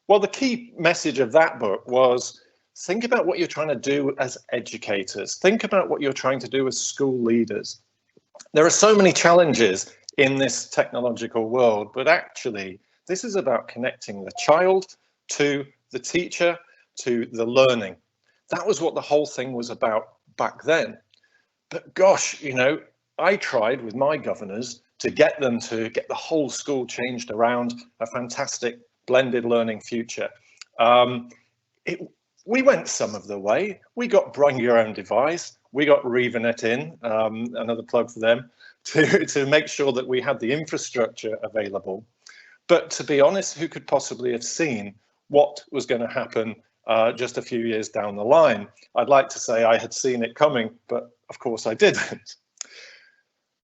Well, the key message of that book was think about what you're trying to do as educators. Think about what you're trying to do as school leaders. There are so many challenges in this technological world, but actually this is about connecting the child to the teacher, to the learning. That was what the whole thing was about back then. But gosh, you know, I tried with my governors to get them to get the whole school changed around a fantastic blended learning future. We went some of the way. We got bring your own device. We got Revanet in, another plug for them, to make sure that we had the infrastructure available. But to be honest, who could possibly have seen what was going to happen just a few years down the line? I'd like to say I had seen it coming, but of course I didn't.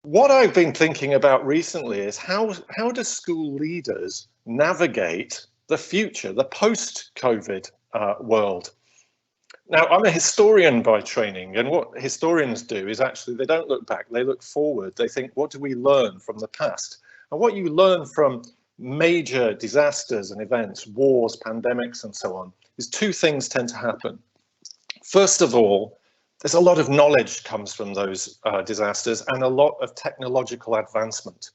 What I've been thinking about recently is how do school leaders navigate the future, the post-COVID world? Now, I'm a historian by training, and what historians do is actually they don't look back, they look forward. They think, what do we learn from the past? And what you learn from major disasters and events, wars, pandemics, and so on, is two things tend to happen. First of all, there's a lot of knowledge comes from those disasters and a lot of technological advancement.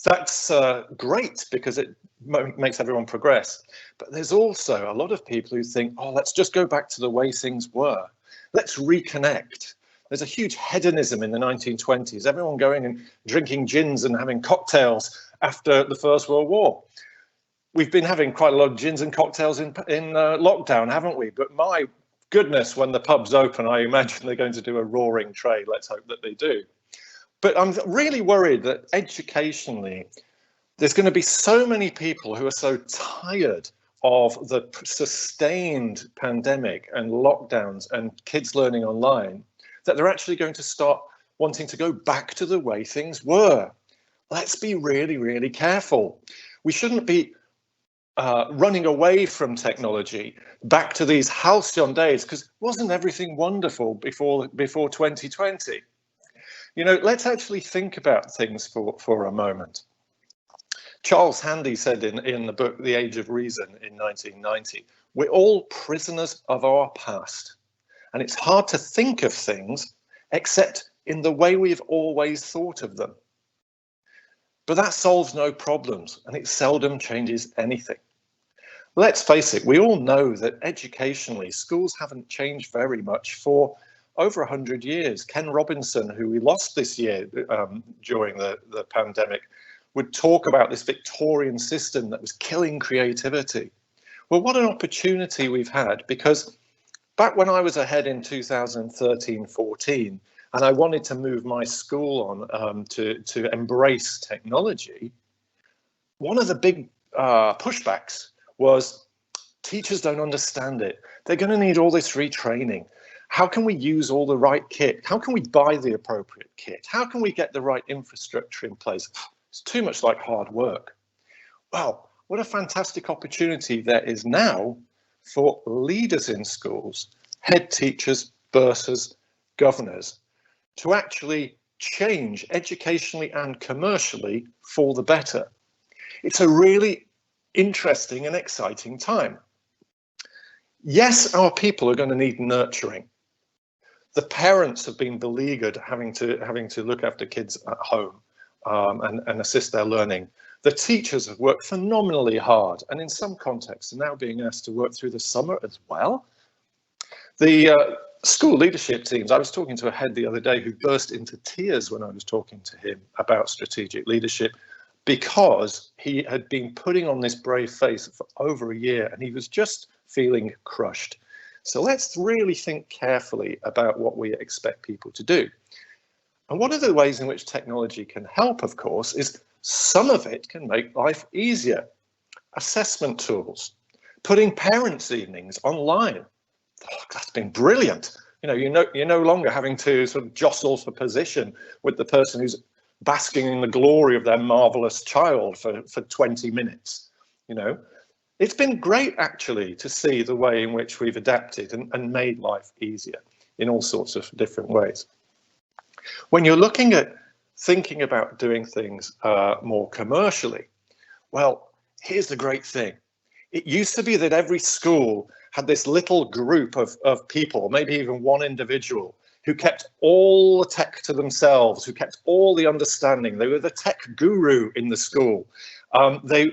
That's great because it makes everyone progress. But there's also a lot of people who think, oh, let's just go back to the way things were. Let's reconnect. There's a huge hedonism in the 1920s, everyone going and drinking gins and having cocktails after the First World War. We've been having quite a lot of gins and cocktails in lockdown, haven't we? But my goodness, when the pubs open, I imagine they're going to do a roaring trade. Let's hope that they do. But I'm really worried that educationally, there's going to be so many people who are so tired of the sustained pandemic and lockdowns and kids learning online that they're actually going to start wanting to go back to the way things were. Let's be really, really careful. We shouldn't be running away from technology back to these halcyon days, because wasn't everything wonderful before 2020? You know, let's actually think about things for a moment. Charles Handy said in the book The Age of Reason in 1990, we're all prisoners of our past, and it's hard to think of things except in the way we've always thought of them. But that solves no problems, and it seldom changes anything. Let's face it, we all know that educationally, schools haven't changed very much for over 100 years. Ken Robinson, who we lost this year during the pandemic, would talk about this Victorian system that was killing creativity. Well, what an opportunity we've had, because back when I was ahead in 2013-14, and I wanted to move my school on to embrace technology, one of the big pushbacks was teachers don't understand it. They're going to need all this retraining. How can we use all the right kit? How can we buy the appropriate kit? How can we get the right infrastructure in place? It's too much like hard work. Well, what a fantastic opportunity there is now for leaders in schools, head teachers, bursars, governors, to actually change educationally and commercially for the better. It's a really interesting and exciting time. Yes, our people are going to need nurturing. The parents have been beleaguered having to look after kids at home and assist their learning. The teachers have worked phenomenally hard, and in some contexts are now being asked to work through the summer as well. The school leadership teams, I was talking to a head the other day who burst into tears when I was talking to him about strategic leadership, because he had been putting on this brave face for over a year and he was just feeling crushed. So let's really think carefully about what we expect people to do. And one of the ways in which technology can help, of course, is some of it can make life easier. Assessment tools, putting parents' evenings online. Oh, that's been brilliant. You're no longer having to sort of jostle for position with the person who's basking in the glory of their marvelous child for 20 minutes. It's been great actually to see the way in which we've adapted and made life easier in all sorts of different ways. When you're looking at thinking about doing things more commercially, well, here's the great thing. It used to be that every school had this little group of people, maybe even one individual, who kept all the tech to themselves, who kept all the understanding. They were the tech guru in the school.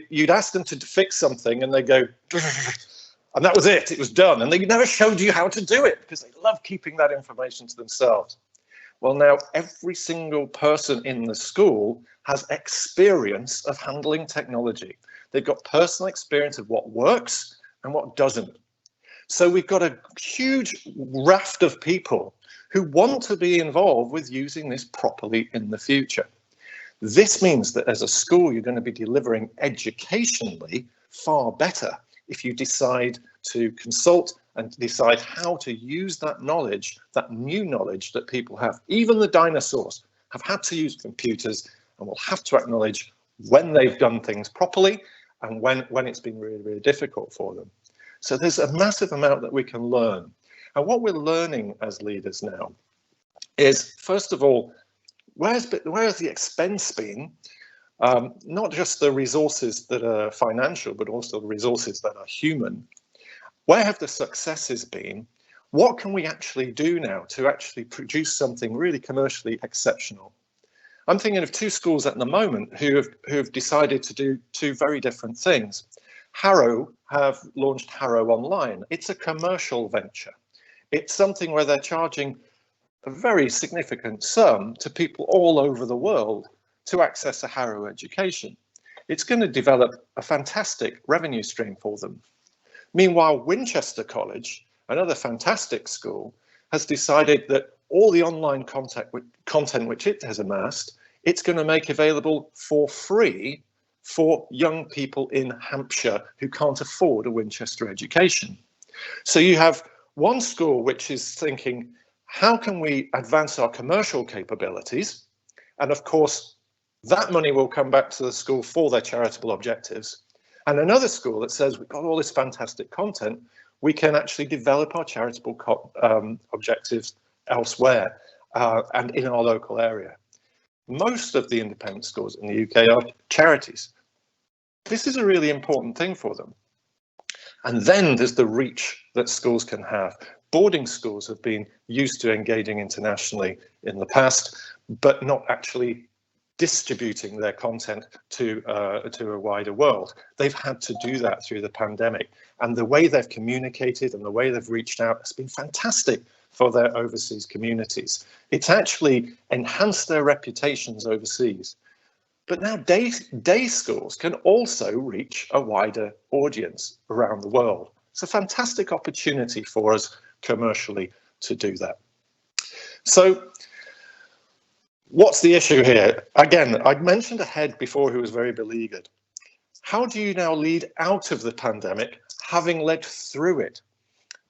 You'd ask them to fix something and they go, and that was it, it was done. And they never showed you how to do it because they love keeping that information to themselves. Well, now every single person in the school has experience of handling technology. They've got personal experience of what works and what doesn't. So we've got a huge raft of people who want to be involved with using this properly in the future. This means that as a school, you're going to be delivering educationally far better if you decide to consult and decide how to use that knowledge, that new knowledge that people have. Even the dinosaurs have had to use computers and will have to acknowledge when they've done things properly and when it's been really, really difficult for them. So there's a massive amount that we can learn. And what we're learning as leaders now is, first of all, where's the expense been? Not just the resources that are financial, but also the resources that are human. Where have the successes been? What can we actually do now to actually produce something really commercially exceptional? I'm thinking of two schools at the moment who have decided to do two very different things. Harrow have launched Harrow Online. It's a commercial venture. It's something where they're charging a very significant sum to people all over the world to access a Harrow education. It's going to develop a fantastic revenue stream for them. Meanwhile, Winchester College, another fantastic school, has decided that all the online content which it has amassed, it's going to make available for free for young people in Hampshire who can't afford a Winchester education. So you have one school which is thinking, how can we advance our commercial capabilities? And of course, that money will come back to the school for their charitable objectives. And another school that says, we've got all this fantastic content, we can actually develop our charitable objectives elsewhere and in our local area. Most of the independent schools in the UK are charities. This is a really important thing for them. And then there's the reach that schools can have. Boarding schools have been used to engaging internationally in the past, but not actually distributing their content to a wider world. They've had to do that through the pandemic. And the way they've communicated and the way they've reached out has been fantastic for their overseas communities. It's actually enhanced their reputations overseas. But now day schools can also reach a wider audience around the world. It's a fantastic opportunity for us commercially to do that. So what's the issue here? Again, I mentioned a head before who was very beleaguered. How do you now lead out of the pandemic, having led through it?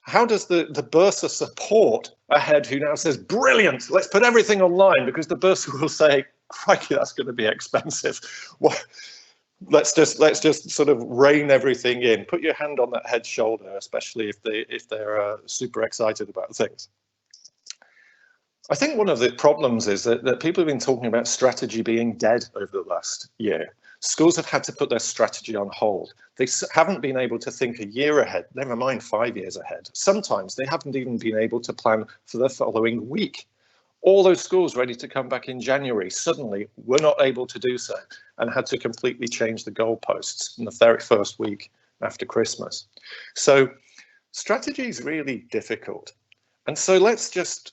How does the bursar support a head who now says, brilliant, let's put everything online, because the bursar will say, crikey, that's going to be expensive. Well, let's just sort of rein everything in. Put your hand on that head's shoulder, especially if they're super excited about things. I think one of the problems is that people have been talking about strategy being dead over the last year. Schools have had to put their strategy on hold. They haven't been able to think a year ahead, never mind 5 years ahead. Sometimes they haven't even been able to plan for the following week. All those schools ready to come back in January suddenly were not able to do so and had to completely change the goalposts in the very first week after Christmas. So strategy is really difficult. And so let's just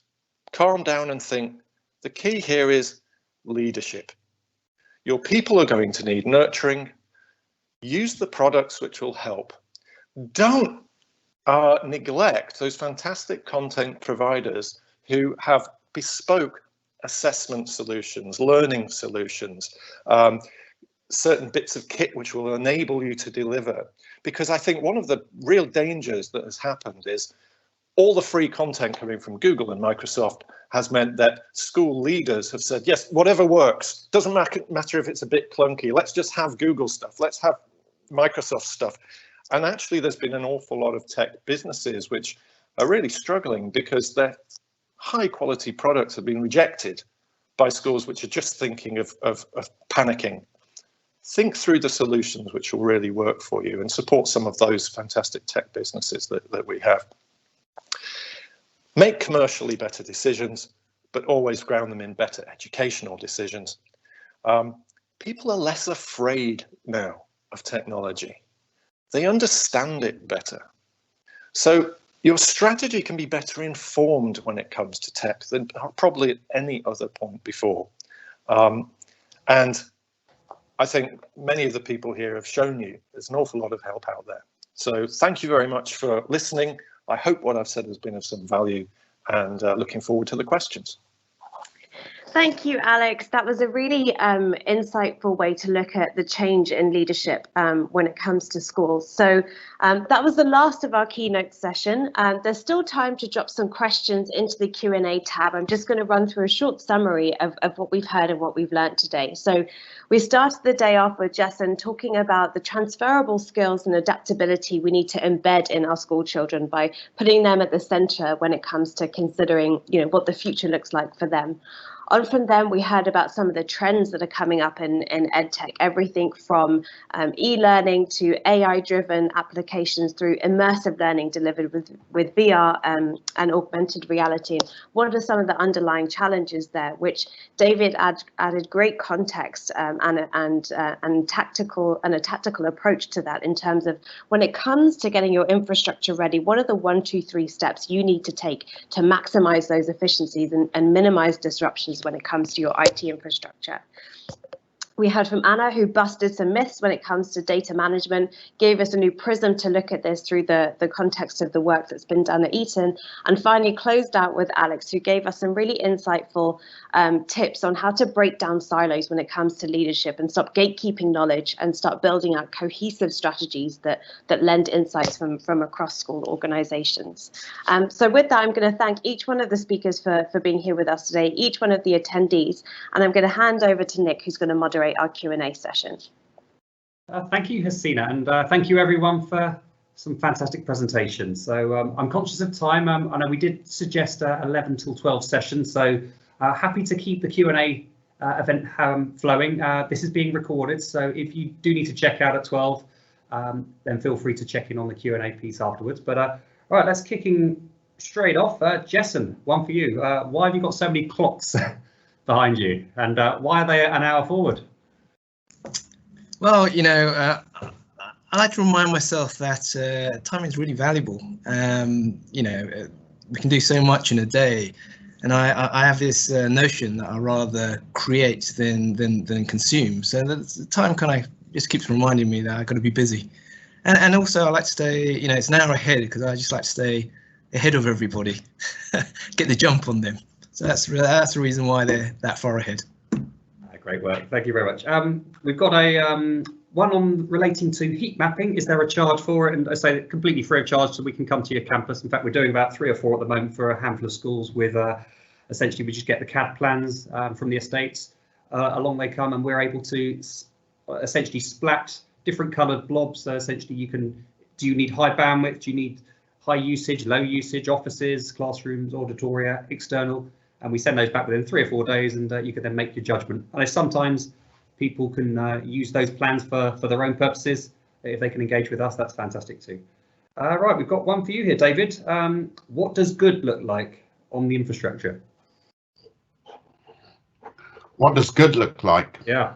calm down and think the key here is leadership. Your people are going to need nurturing. Use the products which will help. Don't neglect those fantastic content providers who have bespoke assessment solutions, learning solutions, certain bits of kit which will enable you to deliver. Because I think one of the real dangers that has happened is all the free content coming from Google and Microsoft has meant that school leaders have said, yes, whatever works, doesn't matter if it's a bit clunky, let's just have Google stuff, let's have Microsoft stuff. And actually there's been an awful lot of tech businesses which are really struggling because their high quality products have been rejected by schools which are just thinking of panicking. Think through the solutions which will really work for you and support some of those fantastic tech businesses that we have. Make commercially better decisions, but always ground them in better educational decisions. People are less afraid now of technology. They understand it better. So your strategy can be better informed when it comes to tech than probably at any other point before. And I think many of the people here have shown you there's an awful lot of help out there. So thank you very much for listening. I hope what I've said has been of some value and looking forward to the questions. Thank you, Alex. That was a really insightful way to look at the change in leadership when it comes to schools. So that was the last of our keynote session. There's still time to drop some questions into the Q&A tab. I'm just going to run through a short summary of what we've heard and what we've learned today. So we started the day off with Jessen talking about the transferable skills and adaptability we need to embed in our school children by putting them at the centre when it comes to considering, what the future looks like for them. On from them, we heard about some of the trends that are coming up in EdTech, everything from e-learning to AI-driven applications through immersive learning delivered with VR and augmented reality. What are some of the underlying challenges there, which David added great context and a tactical approach to that in terms of when it comes to getting your infrastructure ready, what are the 1, 2, 3 steps you need to take to maximize those efficiencies and minimize disruptions when it comes to your IT infrastructure. We heard from Anna, who busted some myths when it comes to data management, gave us a new prism to look at this through the context of the work that's been done at Eton, and finally closed out with Alex, who gave us some really insightful tips on how to break down silos when it comes to leadership and stop gatekeeping knowledge and start building out cohesive strategies that lend insights from across school organizations. So with that, I'm going to thank each one of the speakers for being here with us today, each one of the attendees, and I'm going to hand over to Nick, who's going to moderate our Q&A session. Thank you, Hasina, and thank you everyone for some fantastic presentations. So I'm conscious of time. I know we did suggest 11 till 12 sessions, so happy to keep the Q&A event flowing. This is being recorded, so if you do need to check out at 12, then feel free to check in on the Q&A piece afterwards. But all right, let's kicking straight off. Jessen, one for you. Why have you got so many clocks behind you, and why are they an hour forward? Well, I like to remind myself that time is really valuable. We can do so much in a day, and I have this notion that I rather create than consume. So the time kind of just keeps reminding me that I've got to be busy, and also I like to stay. It's an hour ahead because I just like to stay ahead of everybody, get the jump on them. So that's the reason why they're that far ahead. Great work. Thank you very much. We've got a one on relating to heat mapping. Is there a charge for it? And I say completely free of charge, so we can come to your campus. In fact, we're doing about 3 or 4 at the moment for a handful of schools with essentially we just get the CAD plans from the estates. Along they come, and we're able to essentially splat different coloured blobs. So essentially do you need high bandwidth? Do you need high usage, low usage, offices, classrooms, auditoria, external? and we send those back within 3 or 4 days, and you can then make your judgment. And sometimes people can use those plans for their own purposes. If they can engage with us, that's fantastic too. Right, we've got one for you here, David. What does good look like on the infrastructure? What does good look like? Yeah.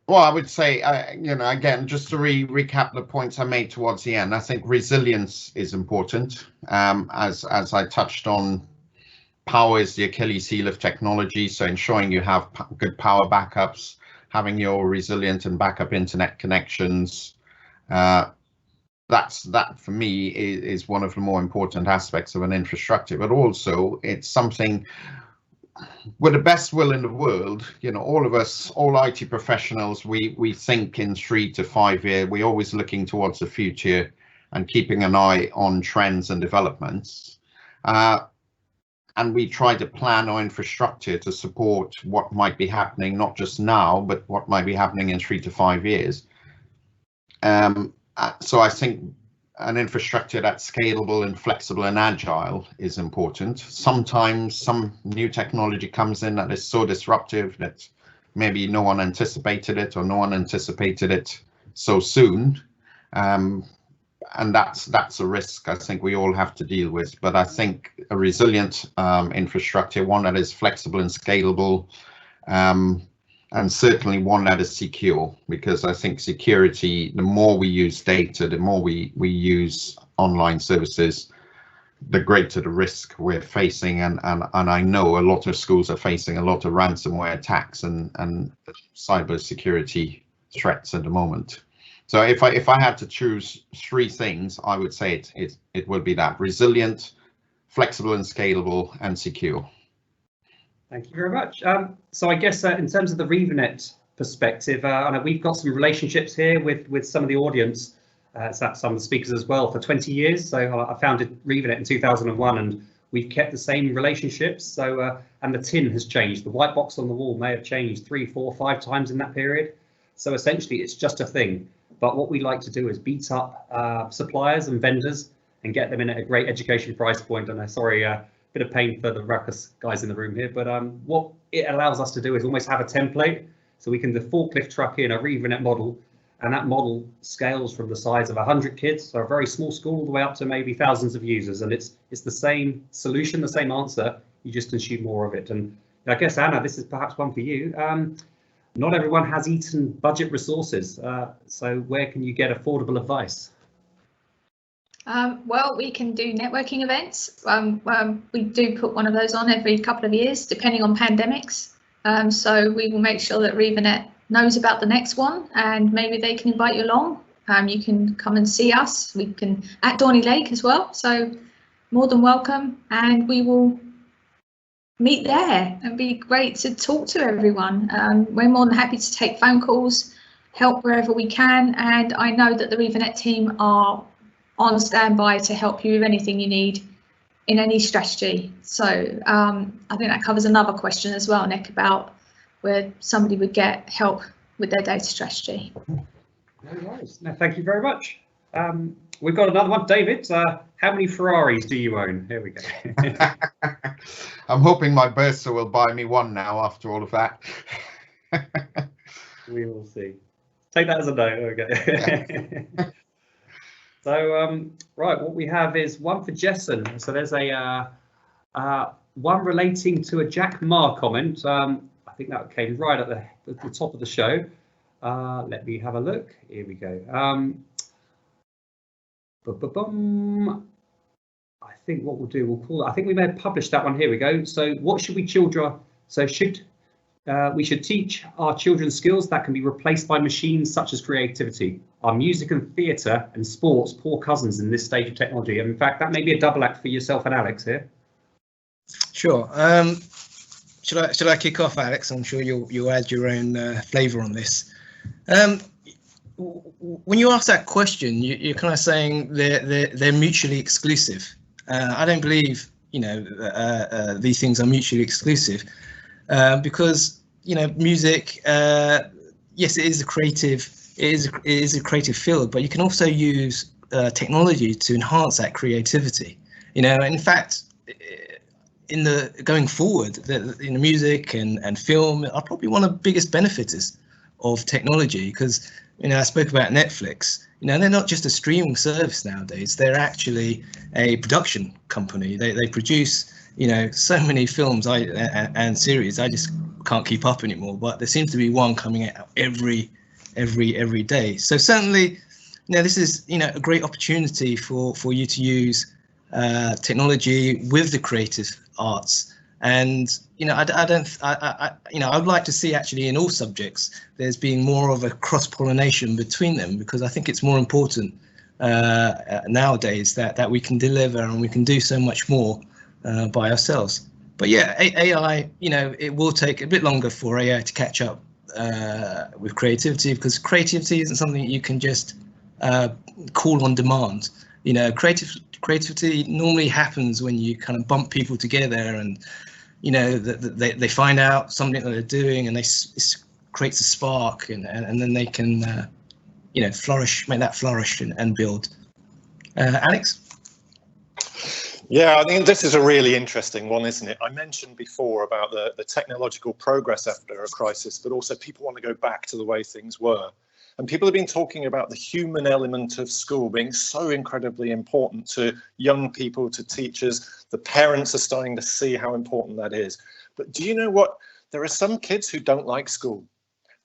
Well, I would say, you know, again, just to recap the points I made towards the end, I think resilience is important. As I touched on, power is the Achilles heel of technology, so ensuring you have good power backups, having your resilient and backup internet connections, that for me is one of the more important aspects of an infrastructure. But also it's something, with the best will in the world, you know, all of us, all IT professionals, we think in 3 to 5 years. We're always looking towards the future and keeping an eye on trends and developments. And we try to plan our infrastructure to support what might be happening, not just now, but what might be happening in 3 to 5 years. So I think an infrastructure that's scalable and flexible and agile is important. Sometimes some new technology comes in that is so disruptive that maybe no one anticipated it, or no one anticipated it so soon. And that's a risk I think we all have to deal with. But I think a resilient infrastructure, one that is flexible and scalable, and certainly one that is secure, because I think security, the more we use data, the more we use online services, the greater the risk we're facing. And I know a lot of schools are facing a lot of ransomware attacks and cyber security threats at the moment. So if I had to choose 3 things, I would say it would be that: resilient, flexible and scalable, and secure. Thank you very much. So I guess in terms of the RevaNet perspective, I know we've got some relationships here with some of the audience, some of the speakers as well, for 20 years. So I founded RevaNet in 2001, and we've kept the same relationships. So and the tin has changed. The white box on the wall may have changed 3, 4, 5 times in that period. So essentially, it's just a thing. But what we like to do is beat up suppliers and vendors and get them in at a great education price point. And sorry, bit of pain for the Ruckus guys in the room here, but what it allows us to do is almost have a template, so we can the forklift truck in a RevaNet model, and that model scales from the size of 100 kids, so a very small school, all the way up to maybe thousands of users, and it's the same solution, the same answer, you just consume more of it. And I guess, Anna, this is perhaps one for you. Not everyone has Eton budget resources, so where can you get affordable advice? Well, we can do networking events. We do put one of those on every couple of years, depending on pandemics. So we will make sure that RevaNet knows about the next one, and maybe they can invite you along. You can come and see us. We can at Dorney Lake as well. So more than welcome, and we will meet there and be great to talk to everyone. We're more than happy to take phone calls, help wherever we can, and I know that the RevaNet team are on standby to help you with anything you need in any strategy. So I think that covers another question as well, Nick, about where somebody would get help with their data strategy. No worries. No, thank you very much. We've got another one, David. How many Ferraris do you own? Here we go. I'm hoping my bursar will buy me one now after all of that. We will see. Take that as a no. Okay. So right, what we have is one for Jessen. So there's a one relating to a Jack Ma comment. I think that came right at the top of the show. Let me have a look. Here we go. I think what we'll do, we'll call it. I think we may have published that one. Here we go. So what should we children? So we should teach our children skills that can be replaced by machines, such as creativity. Are music and theatre and sports poor cousins in this stage of technology? And in fact, that may be a double act for yourself and Alex here. Sure. Should I kick off, Alex? I'm sure you'll add your own flavour on this. When you ask that question, you're kind of saying they're mutually exclusive. I don't believe these things are mutually exclusive, because music, yes, it is a creative field, but you can also use technology to enhance that creativity. You know, in fact, in the going forward, the music and film are probably one of the biggest benefits of technology, because, you know, I spoke about Netflix. You know, they're not just a streaming service nowadays, they're actually a production company. They produce, you know, so many films and series, I just can't keep up anymore, but there seems to be one coming out every day. So certainly, you know, this is, you know, a great opportunity for you to use technology with the creative arts. And, you know, I would like to see actually in all subjects there's been more of a cross-pollination between them, because I think it's more important nowadays that we can deliver and we can do so much more by ourselves. But yeah, AI, you know, it will take a bit longer for AI to catch up with creativity, because creativity isn't something you can just call on demand. You know, creativity normally happens when you kind of bump people together, and, you know, they find out something that they're doing, and it creates a spark, and then they can, you know, flourish, make that flourish and build. Alex? Yeah, I think this is a really interesting one, isn't it? I mentioned before about the technological progress after a crisis, but also people want to go back to the way things were. And people have been talking about the human element of school being so incredibly important to young people, to teachers. The parents are starting to see how important that is. But do you know what? There are some kids who don't like school.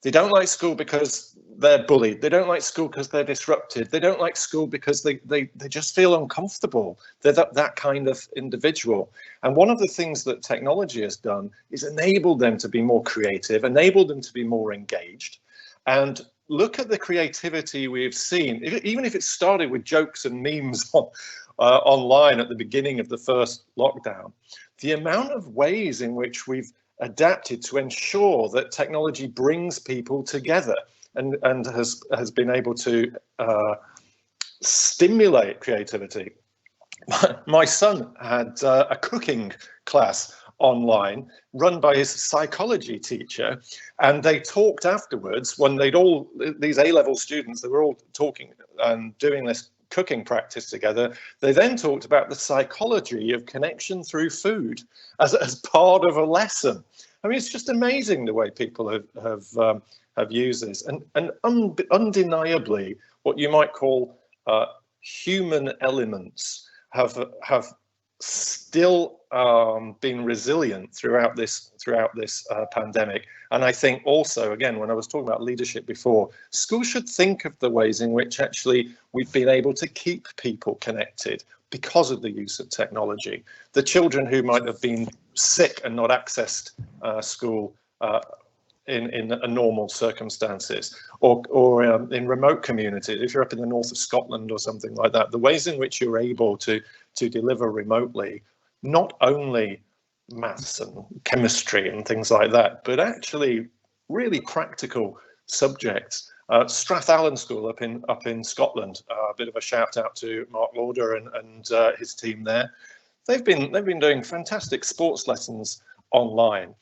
They don't like school because they're bullied. They don't like school because they're disrupted. They don't like school because they just feel uncomfortable. They're that kind of individual. And one of the things that technology has done is enabled them to be more creative, enabled them to be more engaged. And look at the creativity we've seen, even if it started with jokes and memes online at the beginning of the first lockdown, the amount of ways in which we've adapted to ensure that technology brings people together and has been able to stimulate creativity. My son had a cooking class online run by his psychology teacher, and they talked afterwards when these A-level students, they were all talking and doing this cooking practice together. They then talked about the psychology of connection through food as part of a lesson. I mean, it's just amazing the way people have used this, and undeniably what you might call human elements have still been resilient throughout this pandemic. And I think also, again, when I was talking about leadership before, schools should think of the ways in which actually we've been able to keep people connected because of the use of technology. The children who might have been sick and not accessed school in normal circumstances, or in remote communities, if you're up in the north of Scotland or something like that, the ways in which you're able to deliver remotely, not only maths and chemistry and things like that, but actually really practical subjects. Strathallan School up in Scotland, a bit of a shout out to Mark Lauder and his team there. They've been doing fantastic sports lessons online.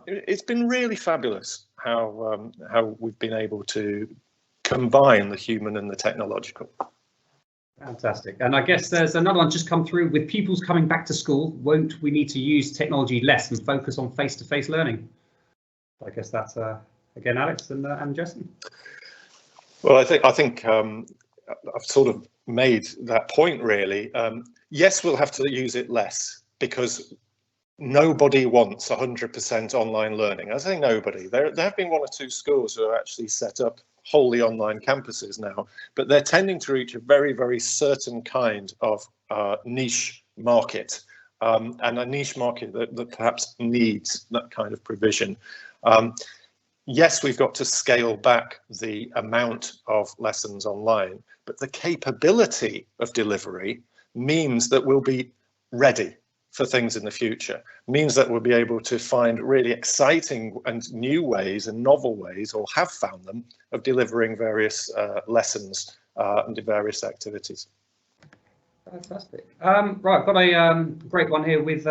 It's been really fabulous how we've been able to combine the human and the technological. Fantastic. And I guess there's another one just come through. With pupils coming back to school, won't we need to use technology less and focus on face-to-face learning? I guess that's again Alex and Jessen. Well, I think I've sort of made that point really. Yes, we'll have to use it less because nobody wants 100% online learning. I say nobody. There have been one or two schools who have actually set up wholly online campuses now, but they're tending to reach a very, very certain kind of niche market, and a niche market that perhaps needs that kind of provision. Yes, we've got to scale back the amount of lessons online, but the capability of delivery means that we'll be ready for things in the future, means that we'll be able to find really exciting and new ways and novel ways, or have found them, of delivering various lessons and various activities. Fantastic. Right, I've got a great one here with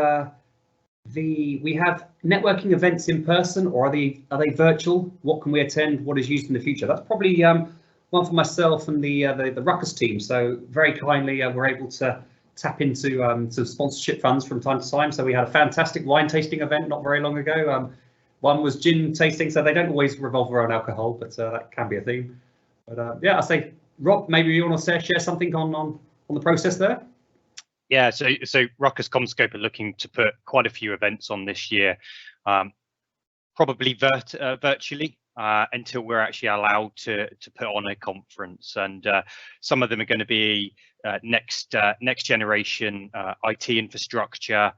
we have networking events in person, or are they virtual? What can we attend? What is used in the future? That's probably one for myself and the Ruckus team. So very kindly, we're able to tap into some sponsorship funds from time to time. So we had a fantastic wine tasting event not very long ago. One was gin tasting, so they don't always revolve around alcohol, but that can be a theme. But yeah, I say, Rob, maybe you want to share something on the process there. Yeah, so Ruckus CommScope are looking to put quite a few events on this year, probably virtually until we're actually allowed to put on a conference. And some of them are going to be next generation IT infrastructure,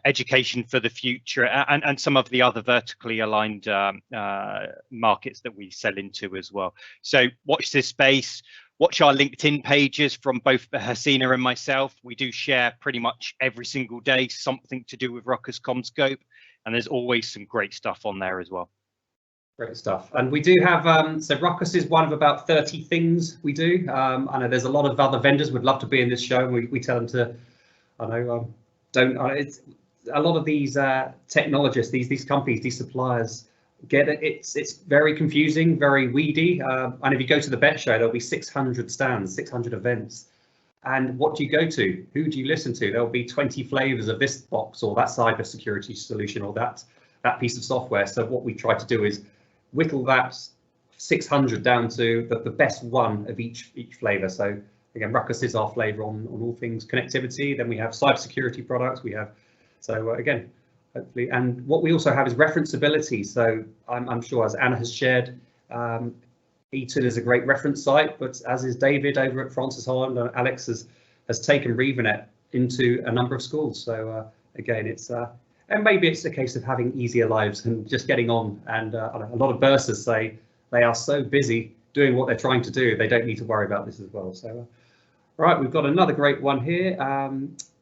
education for the future, and some of the other vertically aligned markets that we sell into as well. So watch this space. Watch our LinkedIn pages from both Hasina and myself. We do share pretty much every single day something to do with Ruckus CommScope, and there's always some great stuff on there as well. Great stuff. And we do have, so Ruckus is one of about 30 things we do. I know there's a lot of other vendors would love to be in this show, and we tell them to, I know, it's a lot of these technologists, these companies, these suppliers, get it. It's very confusing, very weedy. And if you go to the BET show, there'll be 600 stands, 600 events. And what do you go to? Who do you listen to? There'll be 20 flavors of this box or that cybersecurity solution or that piece of software. So what we try to do is whittle that 600 down to the best one of each flavor. So again, Ruckus is our flavor on all things connectivity. Then we have cybersecurity products. We have, so again, hopefully, and what we also have is referenceability. So I'm sure, as Anna has shared, Eton is a great reference site, but as is David over at Francis Holland, and Alex has taken ReVaNet into a number of schools. So again, it's and maybe it's a case of having easier lives and just getting on. And a lot of bursars say they are so busy doing what they're trying to do, they don't need to worry about this as well. So, all right, we've got another great one here.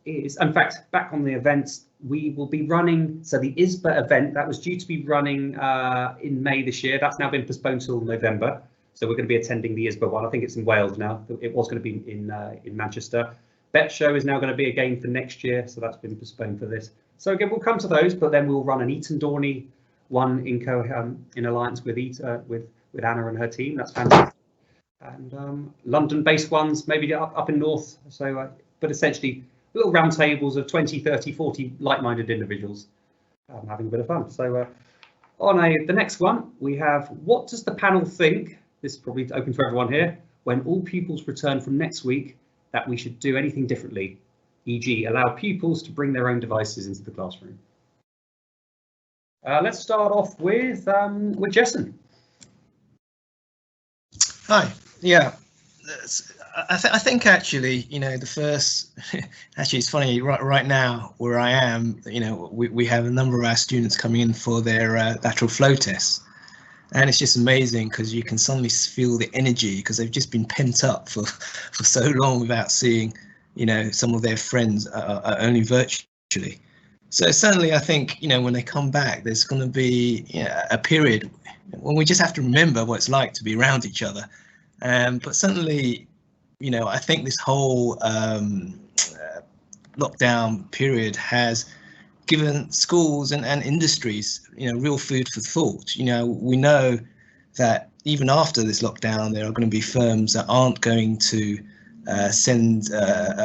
Is in fact back on the events. We will be running, so the ISBA event that was due to be running in May this year, that's now been postponed till November. So we're going to be attending the ISBA one. I think it's in Wales now. It was going to be in Manchester. BET show is now going to be again for next year, so that's been postponed for this. So again, we'll come to those, but then we'll run an Eton Dorney one in alliance with with Anna and her team. That's fantastic. And London-based ones, maybe up in North. So, but essentially, little round tables of 20, 30, 40 like-minded individuals having a bit of fun. So on the next one, we have, what does the panel think? This is probably open for everyone here. When all pupils return from next week, that we should do anything differently, e.g. allow pupils to bring their own devices into the classroom. Let's start off with Jessen. Hi. Yeah. I think actually, you know, the first, actually it's funny, right now where I am, you know, we have a number of our students coming in for their lateral flow tests. And it's just amazing because you can suddenly feel the energy because they've just been pent up for so long without seeing, you know, some of their friends only virtually. So certainly I think, you know, when they come back, there's going to be, you know, a period when we just have to remember what it's like to be around each other. But certainly, you know, I think this whole lockdown period has given schools and industries, you know, real food for thought. You know, we know that even after this lockdown, there are going to be firms that aren't going to send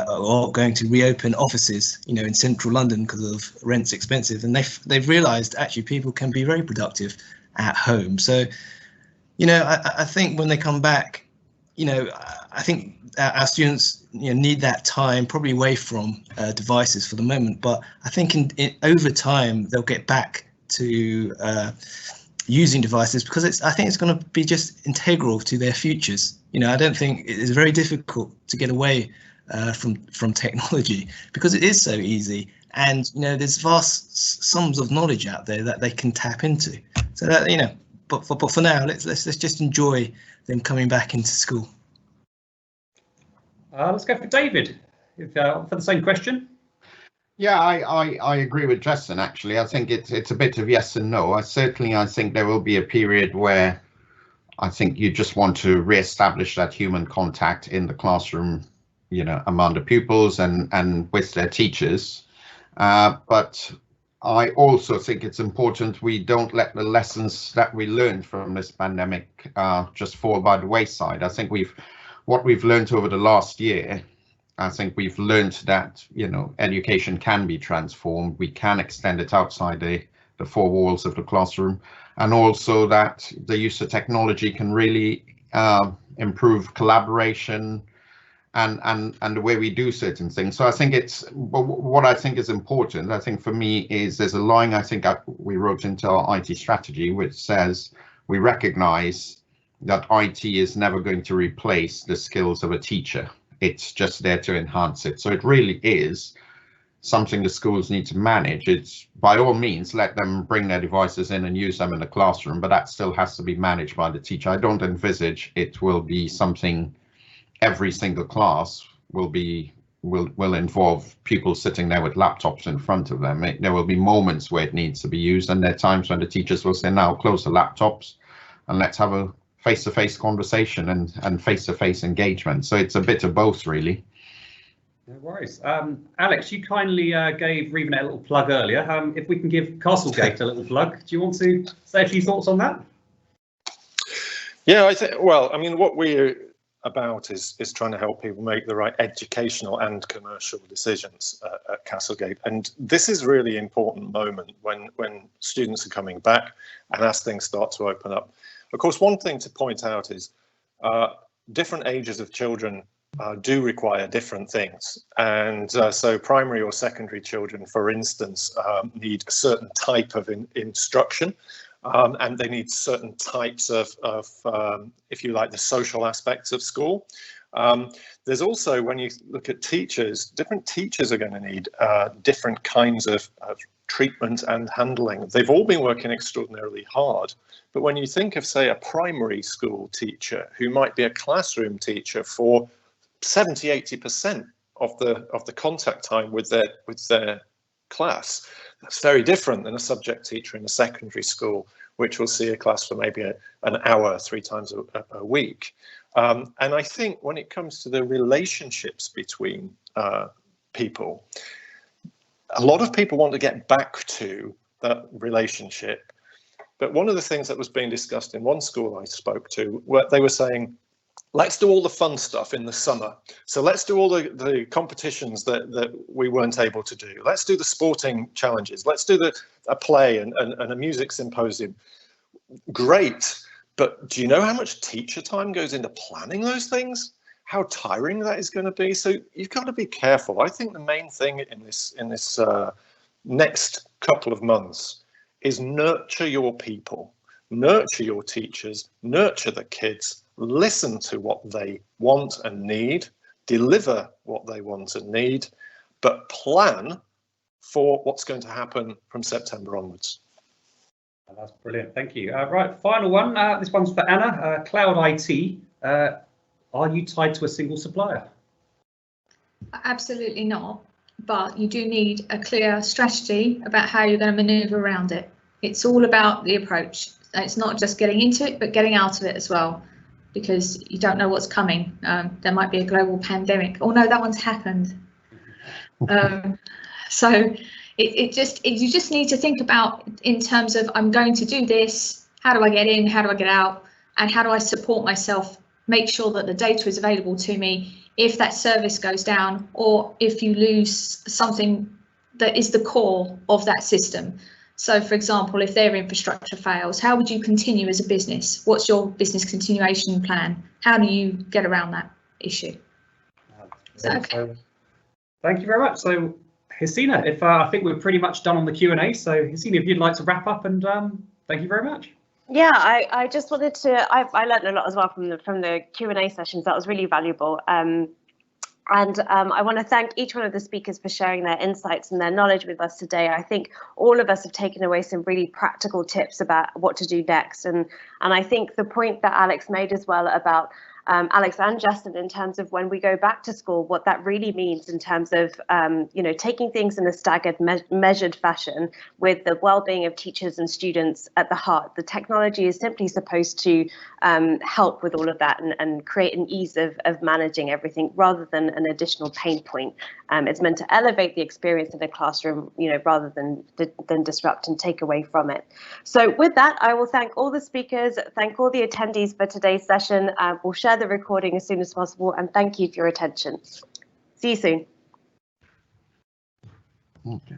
or going to reopen offices, you know, in central London because of rent's expensive, and they've realised actually people can be very productive at home. So, you know, I think when they come back, you know, I think our students, you know, need that time probably away from devices for the moment, but I think over time they'll get back to using devices because I think it's going to be just integral to their futures. You know, I don't think it is very difficult to get away from technology because it is so easy, and you know, there's vast sums of knowledge out there that they can tap into. So that, you know, but for now, let's just enjoy them coming back into school. Let's go for David for the same question. Yeah, I agree with Jessen. Actually, I think it's a bit of yes and no. I think there will be a period where I think you just want to re-establish that human contact in the classroom, you know, among the pupils and with their teachers. But I also think it's important we don't let the lessons that we learned from this pandemic just fall by the wayside. I think what we've learned over the last year I think we've learned that, you know, education can be transformed. We can extend it outside the four walls of the classroom, and also that the use of technology can really improve collaboration and the way we do certain things. So I think it's what I think is important. I think for me is there's a line I think we wrote into our IT strategy, which says we recognize that IT is never going to replace the skills of a teacher. It's just there to enhance it. So it really is something the schools need to manage. It's by all means, let them bring their devices in and use them in the classroom, but that still has to be managed by the teacher. I don't envisage it will be something every single class will involve people sitting there with laptops in front of them. There will be moments where it needs to be used, and there are times when the teachers will say, now close the laptops and let's have a face-to-face conversation and face-to-face engagement. So it's a bit of both, really. No worries. Alex, you kindly gave ReVaNet a little plug earlier. If we can give Castlegate a little plug, do you want to say a few thoughts on that? Yeah, I think, well, I mean, what we're about is trying to help people make the right educational and commercial decisions at Castlegate. And this is really important moment when students are coming back and as things start to open up. Of course, one thing to point out is different ages of children do require different things. And so primary or secondary children, for instance, need a certain type of instruction. And they need certain types of if you like, the social aspects of school. There's also, when you look at teachers, different teachers are going to need different kinds of treatment and handling. They've all been working extraordinarily hard. But when you think of, say, a primary school teacher who might be a classroom teacher for 70–80% of the contact time with their class, that's very different than a subject teacher in a secondary school, which will see a class for maybe an hour 3 times a week. And I think when it comes to the relationships between people, a lot of people want to get back to that relationship. But one of the things that was being discussed in one school I spoke to, where they were saying, let's do all the fun stuff in the summer. So let's do all the competitions that we weren't able to do. Let's do the sporting challenges. Let's do a play and a music symposium. Great, but do you know how much teacher time goes into planning those things? How tiring that is going to be? So you've got to be careful. I think the main thing in this next couple of months is nurture your people, nurture your teachers, nurture the kids, listen to what they want and need, deliver what they want and need, but plan for what's going to happen from September onwards. That's brilliant. Thank you. Right, final one. This one's for Anna. Cloud IT. Are you tied to a single supplier? Absolutely not. But you do need a clear strategy about how you're going to maneuver around it. It's all about the approach. It's not just getting into it, but getting out of it as well, because you don't know what's coming. There might be a global pandemic. Oh no, that one's happened. So you just need to think about in terms of, I'm going to do this, how do I get in, how do I get out, and how do I support myself, make sure that the data is available to me if that service goes down, or if you lose something that is the core of that system. So for example, if their infrastructure fails, how would you continue as a business? What's your business continuation plan? How do you get around that issue? Okay. Thank you very much. So Hasina, if I think we're pretty much done on the Q&A. So Hasina, if you'd like to wrap up, and thank you very much. Yeah, I just wanted to, I learned a lot as well from the Q&A sessions. That was really valuable. And I want to thank each one of the speakers for sharing their insights and their knowledge with us today. I think all of us have taken away some really practical tips about what to do next. And I think the point that Alex made as well about Alex and Jessen, in terms of when we go back to school, what that really means in terms of, taking things in a staggered, measured fashion with the well-being of teachers and students at the heart. The technology is simply supposed to help with all of that and create an ease of managing everything rather than an additional pain point. It's meant to elevate the experience in the classroom, rather than disrupt and take away from it. So with that, I will thank all the speakers, thank all the attendees for today's session. We'll share the recording as soon as possible, and thank you for your attention. See you soon. Okay.